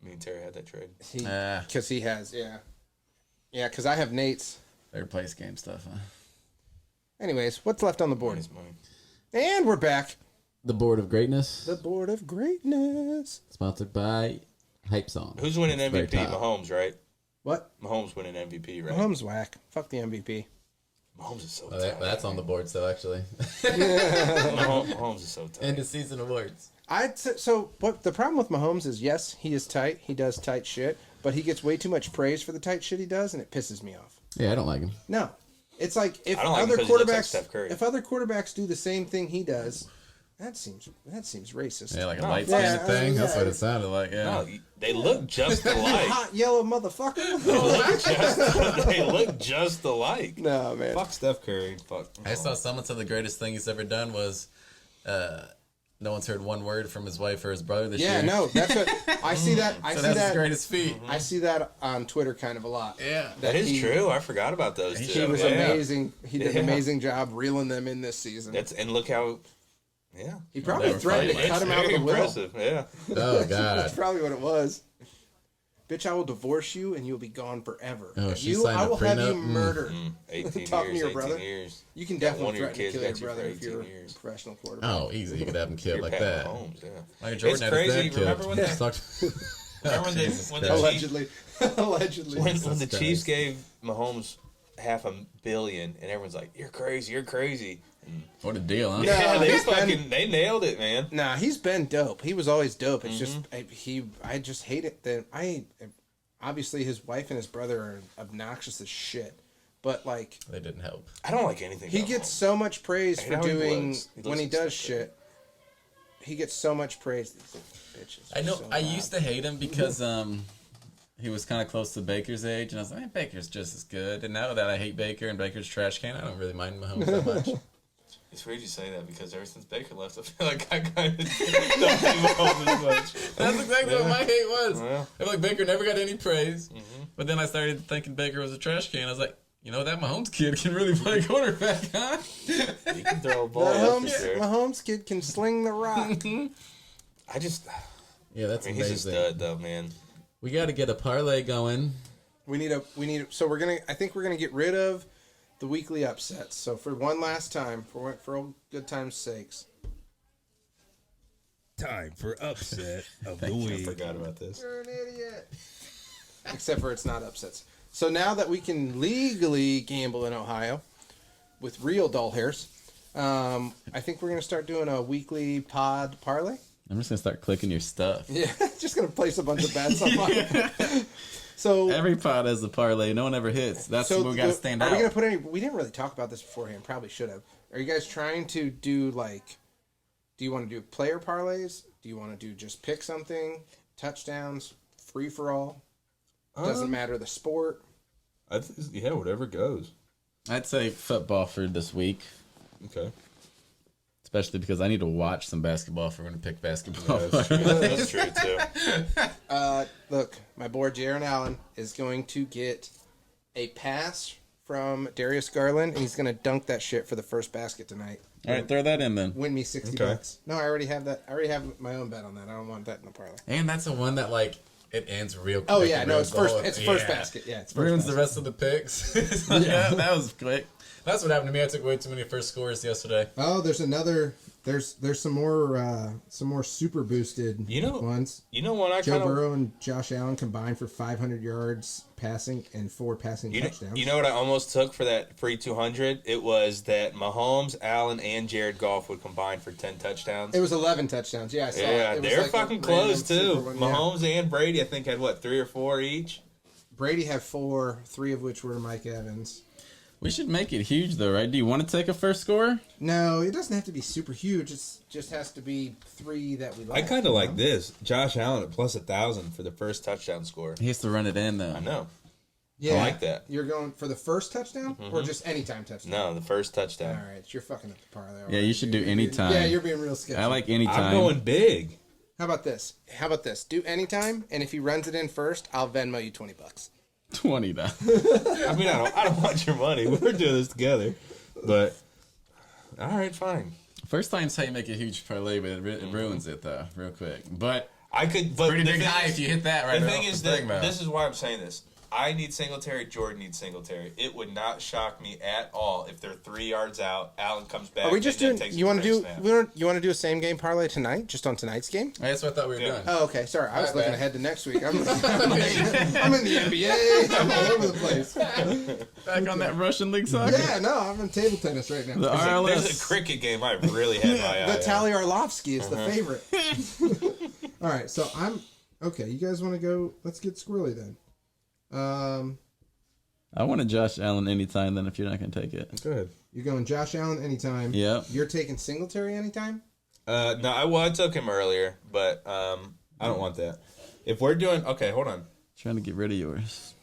Me and Terry had that trade. Because he has, yeah. Yeah, because I have Nate's. Third place game stuff, huh? Anyways, what's left on the board? Money's money. And we're back. The Board of Greatness, The board of greatness. sponsored by Hype Song. Who's winning It's very MVP? top. Mahomes, right? What? Mahomes winning MVP, right? Mahomes whack. Fuck the MVP. Mahomes is so Oh, tight. that's on the board still, actually. Mahomes is so tight. End of season awards. So what the problem with Mahomes is, yes, he is tight. He does tight shit, but he gets way too much praise for the tight shit he does, and it pisses me off. Yeah, I don't like him. No, it's like if I don't like him other 'cause he looks like quarterbacks, Steph Curry. if other quarterbacks do the same thing he does, That seems racist. Yeah, like a No, light yeah, skinned thing. That's yeah. what it sounded like. Yeah. No, they look just alike. Hot yellow motherfucker. They look just alike. No, man. Fuck Steph Curry. Fuck. I saw someone said the greatest thing he's ever done was no one's heard one word from his wife or his brother this Yeah, year. no, that's what I see. That I So see that's his that. greatest feat. I see that on Twitter kind of a lot. Yeah. That is he- true. I forgot about those two. He was Yeah. amazing. He did Yeah. an amazing job reeling them in this season. And look how. Yeah. He probably They were threatened to fighting. cut It's him out of very the will. impressive. Yeah. Oh, That's God. probably what it was. Bitch, I will divorce you and you'll be gone forever. Oh, But she you, signed I a will have you prenup? murdered. 18 Talking to years. your 18 brother? years. You can Got definitely one of your threaten to kids kill your got you brother for if you're 18 years. a professional quarterback. Oh, easy. You could have him killed You're like Pat that. Mahomes, yeah. Like Jordan It's had his crazy. dad Remember killed. when Just Remember when Jesus when the Christ. Chiefs, Allegedly. Allegedly. when the Jesus Chiefs Christ. gave Mahomes $500 million, and everyone's like, "You're crazy, you're crazy." What a deal, huh? Yeah, they he's been- fucking they nailed it, man. Nah, he's been dope. He was always dope. It's just I just hate it that obviously his wife and his brother are obnoxious as shit. But like They didn't help. I don't like anything. he about gets Mahomes. so much praise I for know he doing looks. He when looks he does stupid. shit. He gets so much praise. These bitches. I know. So I loud. used to hate him because he was kind of close to Baker's age, and I was like, Baker's just as good. And now that I hate Baker and Baker's trash can, I don't really mind Mahomes that much. It's weird you say that because ever since Baker left, I feel like I kind of don't see Mahomes as much. That's exactly what my hate was. Yeah. I feel like Baker never got any praise, but then I started thinking Baker was a trash can. I was like, you know, that Mahomes kid can really play quarterback, huh? He can throw a ball. That's for sure. Mahomes kid can sling the rock. I just, Yeah, that's I mean, he's a amazing. stud though, man. We got to get a parlay going. we need so I think we're gonna get rid of the weekly upsets. So for one last time, for old good times' sakes. Time for upset of the I week. forgot about this. You're an idiot. Except for it's not upsets. So now that we can legally gamble in Ohio with real doll hairs, I think we're gonna start doing a weekly pod parlay. I'm just going to start clicking your stuff. Yeah, just gonna place a bunch of bets on mine. So Every pod has a parlay. No one ever hits. That's so where we got to the- stand are out. we gonna put any? We didn't really talk about this beforehand. Probably should have. Are you guys trying to do like? Do you want to do player parlays? Do you want to do just pick something? Touchdowns, free for all. Doesn't matter the sport. Yeah, whatever goes. I'd say football for this week. Okay. Especially because I need to watch some basketball if we're going to pick basketball. That's true too. Look, my boy Jaron Allen is going to get a pass from Darius Garland, and he's going to dunk that shit for the first basket tonight. All right, throw that in then. Win me $60. Okay. No, I already have that. I already have my own bet on that. I don't want that in the parlay. And that's the one that, like, it ends real quick. Oh yeah, It no, ruins it's the first. whole- It's first yeah. basket. Yeah, it's first Ruins basket. the rest of the picks. Yeah, that was quick. That's what happened to me. I took way too many first scores yesterday. Oh, there's another. There's some more super boosted You know- ones. You know what I Joe kind of. Burrow and Josh Allen combined for 500 yards passing and 4 passing touchdowns. You know what I almost took for that free 200? It was that Mahomes, Allen, and Jared Goff would combine for 10 touchdowns. It was 11 touchdowns. Yeah, I saw Yeah, it. It was they're like a fucking random close super too. one, yeah. Mahomes and Brady, I think, had what, 3 or 4 each. Brady had 4, 3 of which were Mike Evans. We should make it huge, though, right? Do you want to take a first score? No, it doesn't have to be super huge. It just has to be 3 that we I like. kind you of know? like this. Josh Allen at plus 1,000 for the first touchdown score. He has to run it in, though. I know. Yeah, I like that. You're going for the first touchdown or just anytime touchdown? No, the first All touchdown. right, you're fucking up the parlay. Yeah, you should do anytime. Yeah, you're being real sketchy. I like any I'm time. going big. How about this? Do anytime, and if he runs it in first, I'll Venmo you $20. $20. I mean, I don't want your money. We're doing this together. But, all right, fine. First time's how you make a huge parlay, but it ruins it, though, real quick. But I could, but pretty the big thing high is- if you hit that right The off thing the is thing, that though. this is why I'm saying this. I need Singletary. Jordan needs Singletary. It would not shock me at all if they're 3 yards out. Allen comes back. Are we just and then doing? takes You want to the do? first snap. You want to do a same game parlay tonight, just on tonight's game? That's what I thought we were Yeah. doing. Oh, okay. Sorry, I was My looking bad. ahead to next week. I'm in the NBA. I'm all over the place. Back on that Russian League soccer. Yeah, no, I'm in table tennis right now. The RLS. There's a cricket game I really had my eye The on. Tally Arlovsky is the Uh-huh. favorite. All right, so I'm okay. You guys want to go? Let's get squirrely then. I want a Josh Allen anytime, then, if you're not going to take it. Good. You're going Josh Allen anytime. Yep. You're taking Singletary anytime. No, I took him earlier, but I don't want that. If we're doing okay, hold on. Trying to get rid of yours.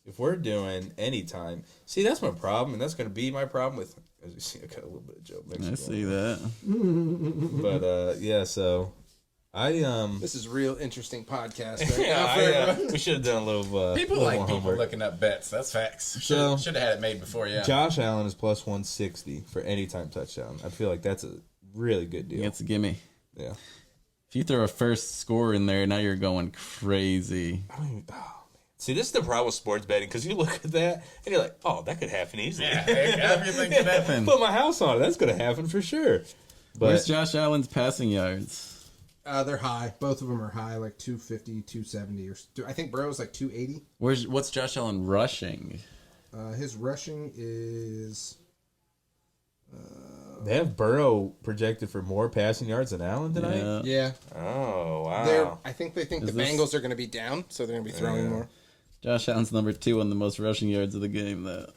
If we're doing anytime, see that's my problem, and that's going to be my problem with. As you see, I got a little bit of Joe Mixon. I see that. But yeah, so I This is real interesting podcast. Right yeah, now for everyone. we should have done a little. People little like more people homework. looking up bets. That's facts. So- Should have had it made before, yeah. Josh Allen is plus 160 for anytime touchdown. I feel like that's a really good deal. It's a gimme. Yeah. If you throw a first score in there, now you're going crazy. I don't even. Oh, man. See, this is the problem with sports betting because you look at that and you're like, oh, that could happen easily. Yeah, everything can happen. Put my house on it. That's going to happen for sure. Where's But Josh Allen's passing yards? They're high. Both of them are high, like 250, 270. I think Burrow's like 280. What's Josh Allen rushing? His rushing is... they have Burrow projected for more passing yards than Allen tonight. Yeah. Oh, wow. I think they think Is the this- Bengals are going to be down, so they're going to be throwing more. Josh Allen's number 2 on the most rushing yards of the game, though.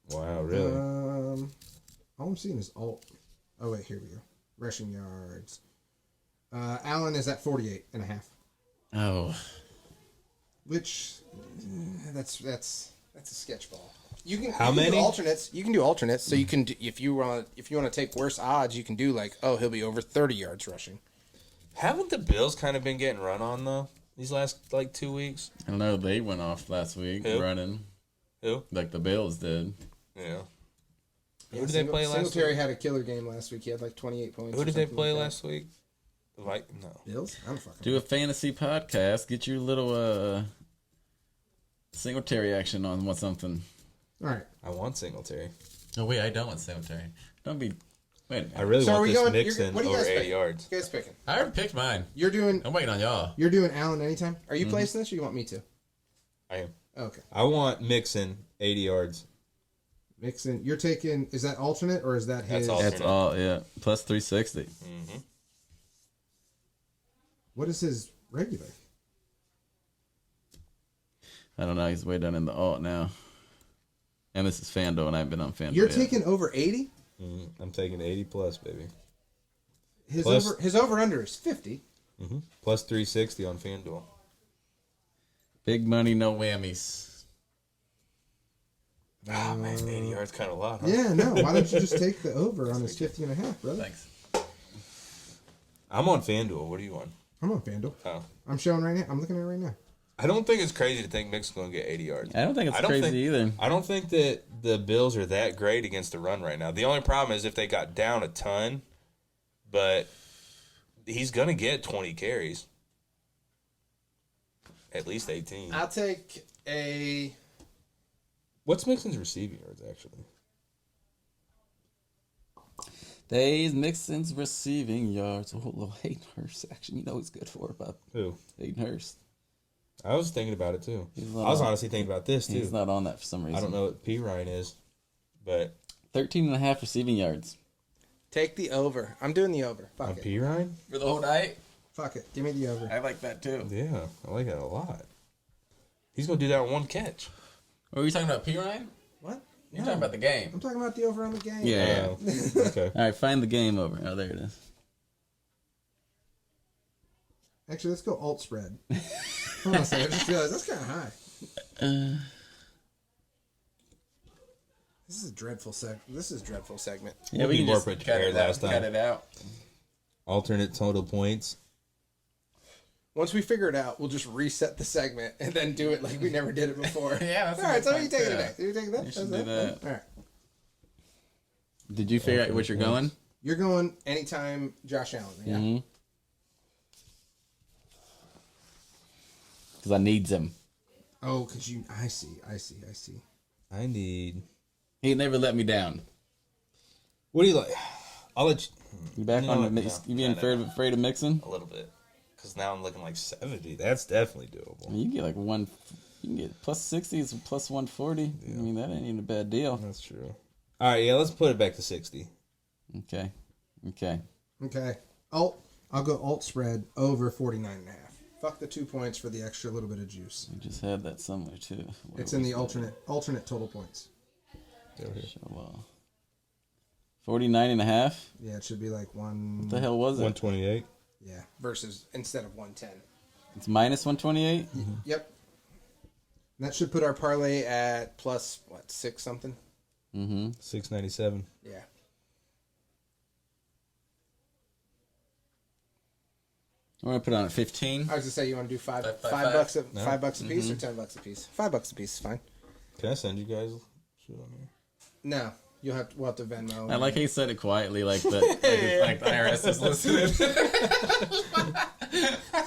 Wow, really? All I'm seeing is alt. Oh, wait, here we go. Rushing yards. Allen is at 48 and a half, Oh. which that's a sketch ball. You can How you can many? do alternates? You can do alternates, so you can do, if you want to take worse odds, you can do like, oh, he'll be over 30 yards rushing. Haven't the Bills kind of been getting run on, though, these last, 2 weeks? I know they went off last week Who? running. Who? Like the Bills did. Yeah. Yeah, Who did they play last Singletary week? had a killer game last week. He had like 28 points. Who or did they something play like that. last week? No. Bills? I'm fucking. Do a fantasy podcast. Get your little Singletary action on something. All right. I want Singletary. Oh, wait, I don't want Singletary. Don't be... Wait a minute. I really So are want we this going? Mixon What do you over guys 80 pick? yards. You guys picking? I already picked mine. You're doing I'm waiting on y'all. Allen anytime. Are you placing this, or you want me to? I am. Okay. I want Mixon 80 yards. Mixon. You're taking. Is that alternate or is that his? That's alternate. That's all, yeah. Plus 360. Mm-hmm. What is his regular? I don't know. He's way down in the alt now. And this is FanDuel, and I haven't been on FanDuel You're yet. taking over 80. I'm taking 80 plus, baby. His Plus- over under is 50. Plus 360 on FanDuel. Big money, no whammies. Oh, man, 80 yards kind of a lot, huh? Yeah, no. Why don't you just take the over on his 50 and a half, brother? Thanks. I'm on FanDuel. What are you on? I'm on FanDuel. Oh. I'm showing right now. I'm looking at it right now. I don't think it's crazy to think Mixon's going to get 80 yards. I don't think it's I don't crazy think- either. I don't think that the Bills are that great against the run right now. The only problem is if they got down a ton, but he's going to get 20 carries. At least 18. I'll take a. What's Mixon's receiving yards, actually? Days Mixon's receiving yards. Oh, little Hayden Hurst action. You know he's good for about Who? Hayden Hurst. I was thinking about it, too. He's I not was on- honestly thinking about this, too. He's not on that for some reason. I don't know what P. Ryan is, but 13 and a half receiving yards. Take the over. I'm doing the over. on Fuck it. P. Ryan? For the whole night? Fuck it. Give me the over. I like that too. Yeah, I like that a lot. He's going to do that on one catch. Were you talking about P. Ryan? What? You're talking about the game. I'm talking about the over on the game. Yeah. Oh, okay. All right, find the game over. Oh, there it is. Actually, let's go alt spread. Hold on a second. I just realized that's kind of high. This is a dreadful segment. Yeah, We'll we be can more just prepared last Cut time. it out. Alternate total points. Once we figure it out, we'll just reset the segment and then do it like we never did it before. Yeah, that's All a right, good so point, you take it too. next. You take that? You should That's do it? that. All right. Did you figure out what you're going? You're going anytime Josh Allen, yeah? Mm-hmm. Because I needs him. Oh, because you... I see. I need... He never let me down. What do you like? I'll let you... You back You know on what? the No, you being afraid of mixing? A little bit. Because now I'm looking like 70. That's definitely doable. You can get like one. You can get plus 60 is plus 140. I mean that ain't even a bad deal. That's true. All right, yeah, let's put it back to 60. Okay. Okay. Alt. I'll go alt spread over 49.5. Fuck the 2 points for the extra little bit of juice. We just had that somewhere too. It's in the alternate total points. Show, 49.5. Yeah, it should be like one. What the hell was it? 128. Yeah, versus instead of 110. It's minus 128. Yep. And that should put our parlay at plus what 6 something. 697. Yeah. I'm gonna put it on at 15. I was gonna say you want to do five Five. bucks $5 a piece or $10 a piece. $5 a piece is fine. Can I send you guys shit on here? No, we'll have to Venmo. I like how you said it quietly, like the like the IRS is listening.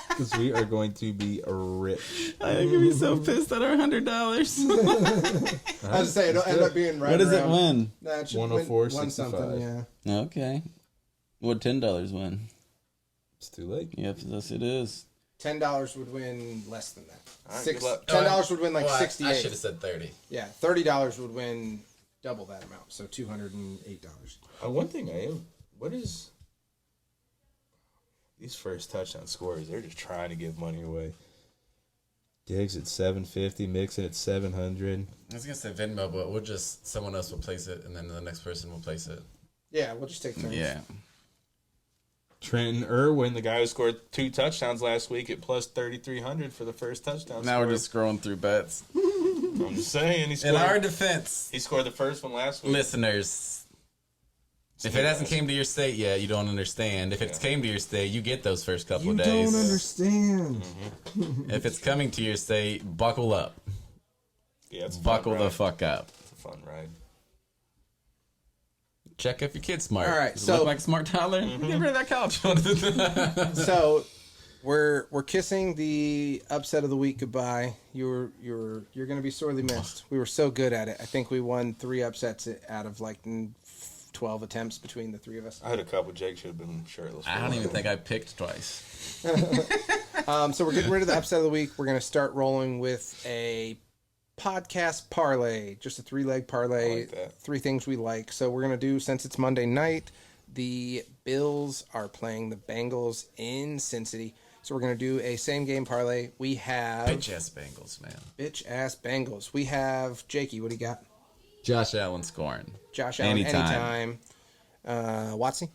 Because we are going to be rich. I'm gonna be so pissed at our $100. I was gonna say it'll end up being right. What does it around- win? Nah, it should 104.65. win something. Yeah. Okay. What $10 win? It's too late. Yep, yes it is. $10 would win less than that. right, good luck. $10 would win like 68. I should have said 30. Yeah, $30 would win double that amount, so $208. One thing what is these first touchdown scores? They're just trying to give money away. Diggs at 750, Mixon at 700. I was gonna say Venmo, but someone else will place it, and then the next person will place it. Yeah, we'll just take turns. Yeah. Trenton Irwin, the guy who scored 2 touchdowns last week, at plus 3,300 for the first touchdown. Now we're just scrolling through bets. I'm just saying. In our defense, He scored the first one last week. listeners, if it hasn't came to your state yet, you don't understand. If it's came to your state, you get those first couple You of days. don't understand. If it's coming to your state, buckle up. Yeah, it's a fun Buckle the ride. fuck up. It's a fun ride. Check if your kid's smart. All right, Does it so- look like a smart toddler? Get rid of that couch. So we're kissing the upset of the week goodbye. You're going to be sorely missed. We were so good at it. I think we won 3 upsets out of like 12 attempts between the 3 of us. I had a couple. Jake should have been shirtless. I don't even think I picked twice. So we're getting rid of the upset of the week. We're going to start rolling with a podcast parlay, just a 3-leg parlay. I like that. 3 things we like. So we're going to do, since it's Monday night, the Bills are playing the Bengals in Cincinnati. So we're going to do a same game parlay. We have Bitch ass Bengals, man. bitch ass Bengals. We have Jakey. What do you got? Josh Allen scoring. Josh Allen anytime. Watsy.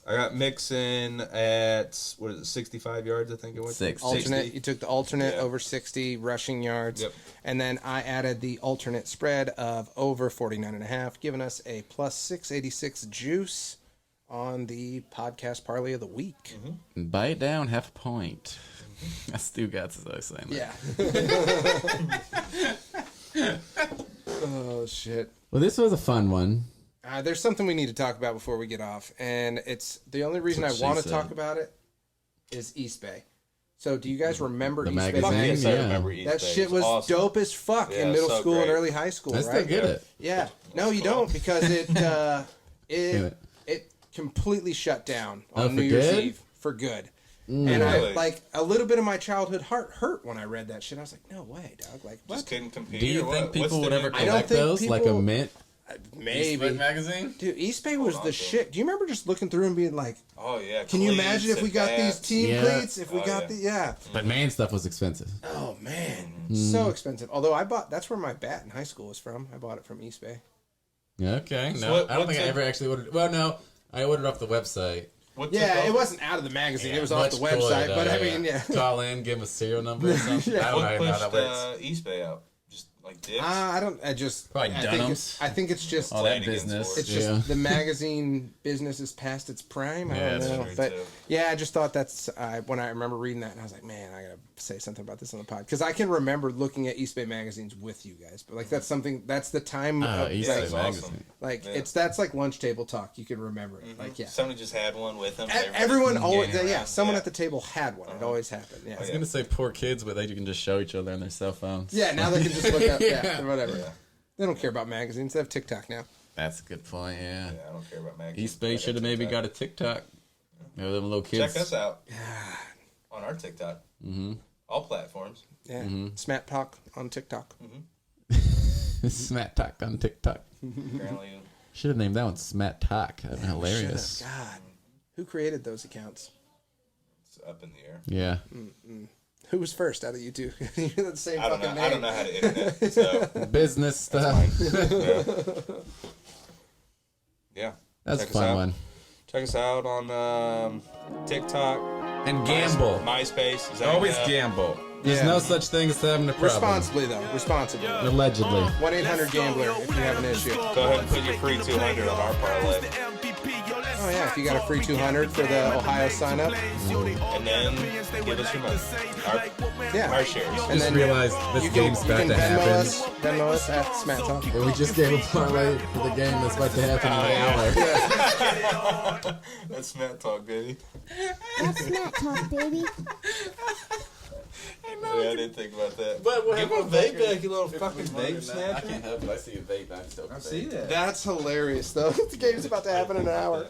I got Mixon at, what is it, 65 yards, I think it was? 60. Alternate. 60. You took the alternate Yeah. over 60 rushing yards. Yep. And then I added the alternate spread of over 49.5, giving us a plus 686 juice on the podcast parlay of the week. Buy it down, half a point. That's Stu Gatz, as I was saying. Yeah. Oh, shit. Well, this was a fun one. There's something we need to talk about before we get off. And it's the only reason I That's what want she to said. talk about it is East Bay. So do you guys remember The East Bay? magazine? Yes, I Yeah. remember East That Bay. shit was awesome. dope as fuck Yeah, in middle so school and great. early high school, I right? still get it. Yeah. No, you don't, because it it. it completely shut down on Oh, for New Year's good? Eve for good. And I Really? like a little bit of my childhood heart hurt when I read that shit. I was like, no way, dog. Like, what? Just couldn't compete. Do you or think what? people What's would the ever new- I don't collect think those like a people- mint? Maybe. magazine? Dude, East Bay was on the to shit. Do you remember just looking through and being like, Oh yeah. can you cleats imagine if and we got these bats. team Yeah. cleats? If we Oh, got yeah. the, yeah. But man stuff was expensive. Oh, man. So expensive. Although that's where my bat in high school was from. I bought it from East Bay. Okay, no, So what- I don't what's think I a- ever actually ordered. Well, no, I ordered off the website. What took Yeah, it over? wasn't out of the magazine. it was off the Much cooler, website. though, But I mean, yeah. Call in, give them a serial number or something. I don't What know how pushed that works. East Bay out? Just like dicks. I just Probably I think Dunham's. I think it's just All that Playing against business. sports. it's just Yeah. the magazine business is past its prime. I Yeah, don't that's know, true, but too. yeah, I just thought that's when I remember reading that, and I was like, man, I gotta say something about this on the pod because I can remember looking at East Bay magazines with you guys. But like that's the time. of, East Yeah, Bay it's like, awesome. magazine. like Yeah. that's like lunch table talk. You can remember it. Like yeah, Somebody just had one with them. everyone always getting yeah. around. Someone Yeah. at the table had one. It always happened. Yeah. I was gonna say poor kids, but they can just show each other on their cell phones. Yeah, now they can just look up. Yeah, Yeah. whatever. Yeah. They don't care about magazines. They have TikTok now. That's a good point. Yeah. Yeah, I don't care about magazines. East Bay I should have maybe got a TikTok. Maybe them little kids. Check us out on our TikTok. Mm-hmm. All platforms. Yeah, Smat Talk on TikTok. Smat Talk on TikTok. Apparently, Should have named that one Smat Talk. That'd been hilarious. God, who created those accounts? it's up in the air. Yeah. Who was first out of you two? You're the same I don't fucking know. name. I don't know how to internet. So Business stuff. yeah. That's a Check us fun out. one. Check us out on TikTok, And gamble. MySpace. Is that Always good? gamble. There's Yeah. no such thing as having a problem. Responsibly, though. Responsibly. Allegedly. 1-800-GAMBLER if you have an issue. Go ahead and put your free 200 on our parlay. Oh, yeah. If you got a free 200 for the Ohio sign up. And then give us your money. Yeah. Our shares. And Just then realized this you can, game's you about can to Venmo happen. us at Smack Talk. And we just gave a parlay for the game that's about to happen in an hour. That's Matt talk, baby. That's Smack Talk, baby. Yeah, I didn't think about that. But what Give him a vape back, you little fucking vape I snatcher. can't help it. I see a vape. I just I see that. That's hilarious, though. The game's about to happen in an hour.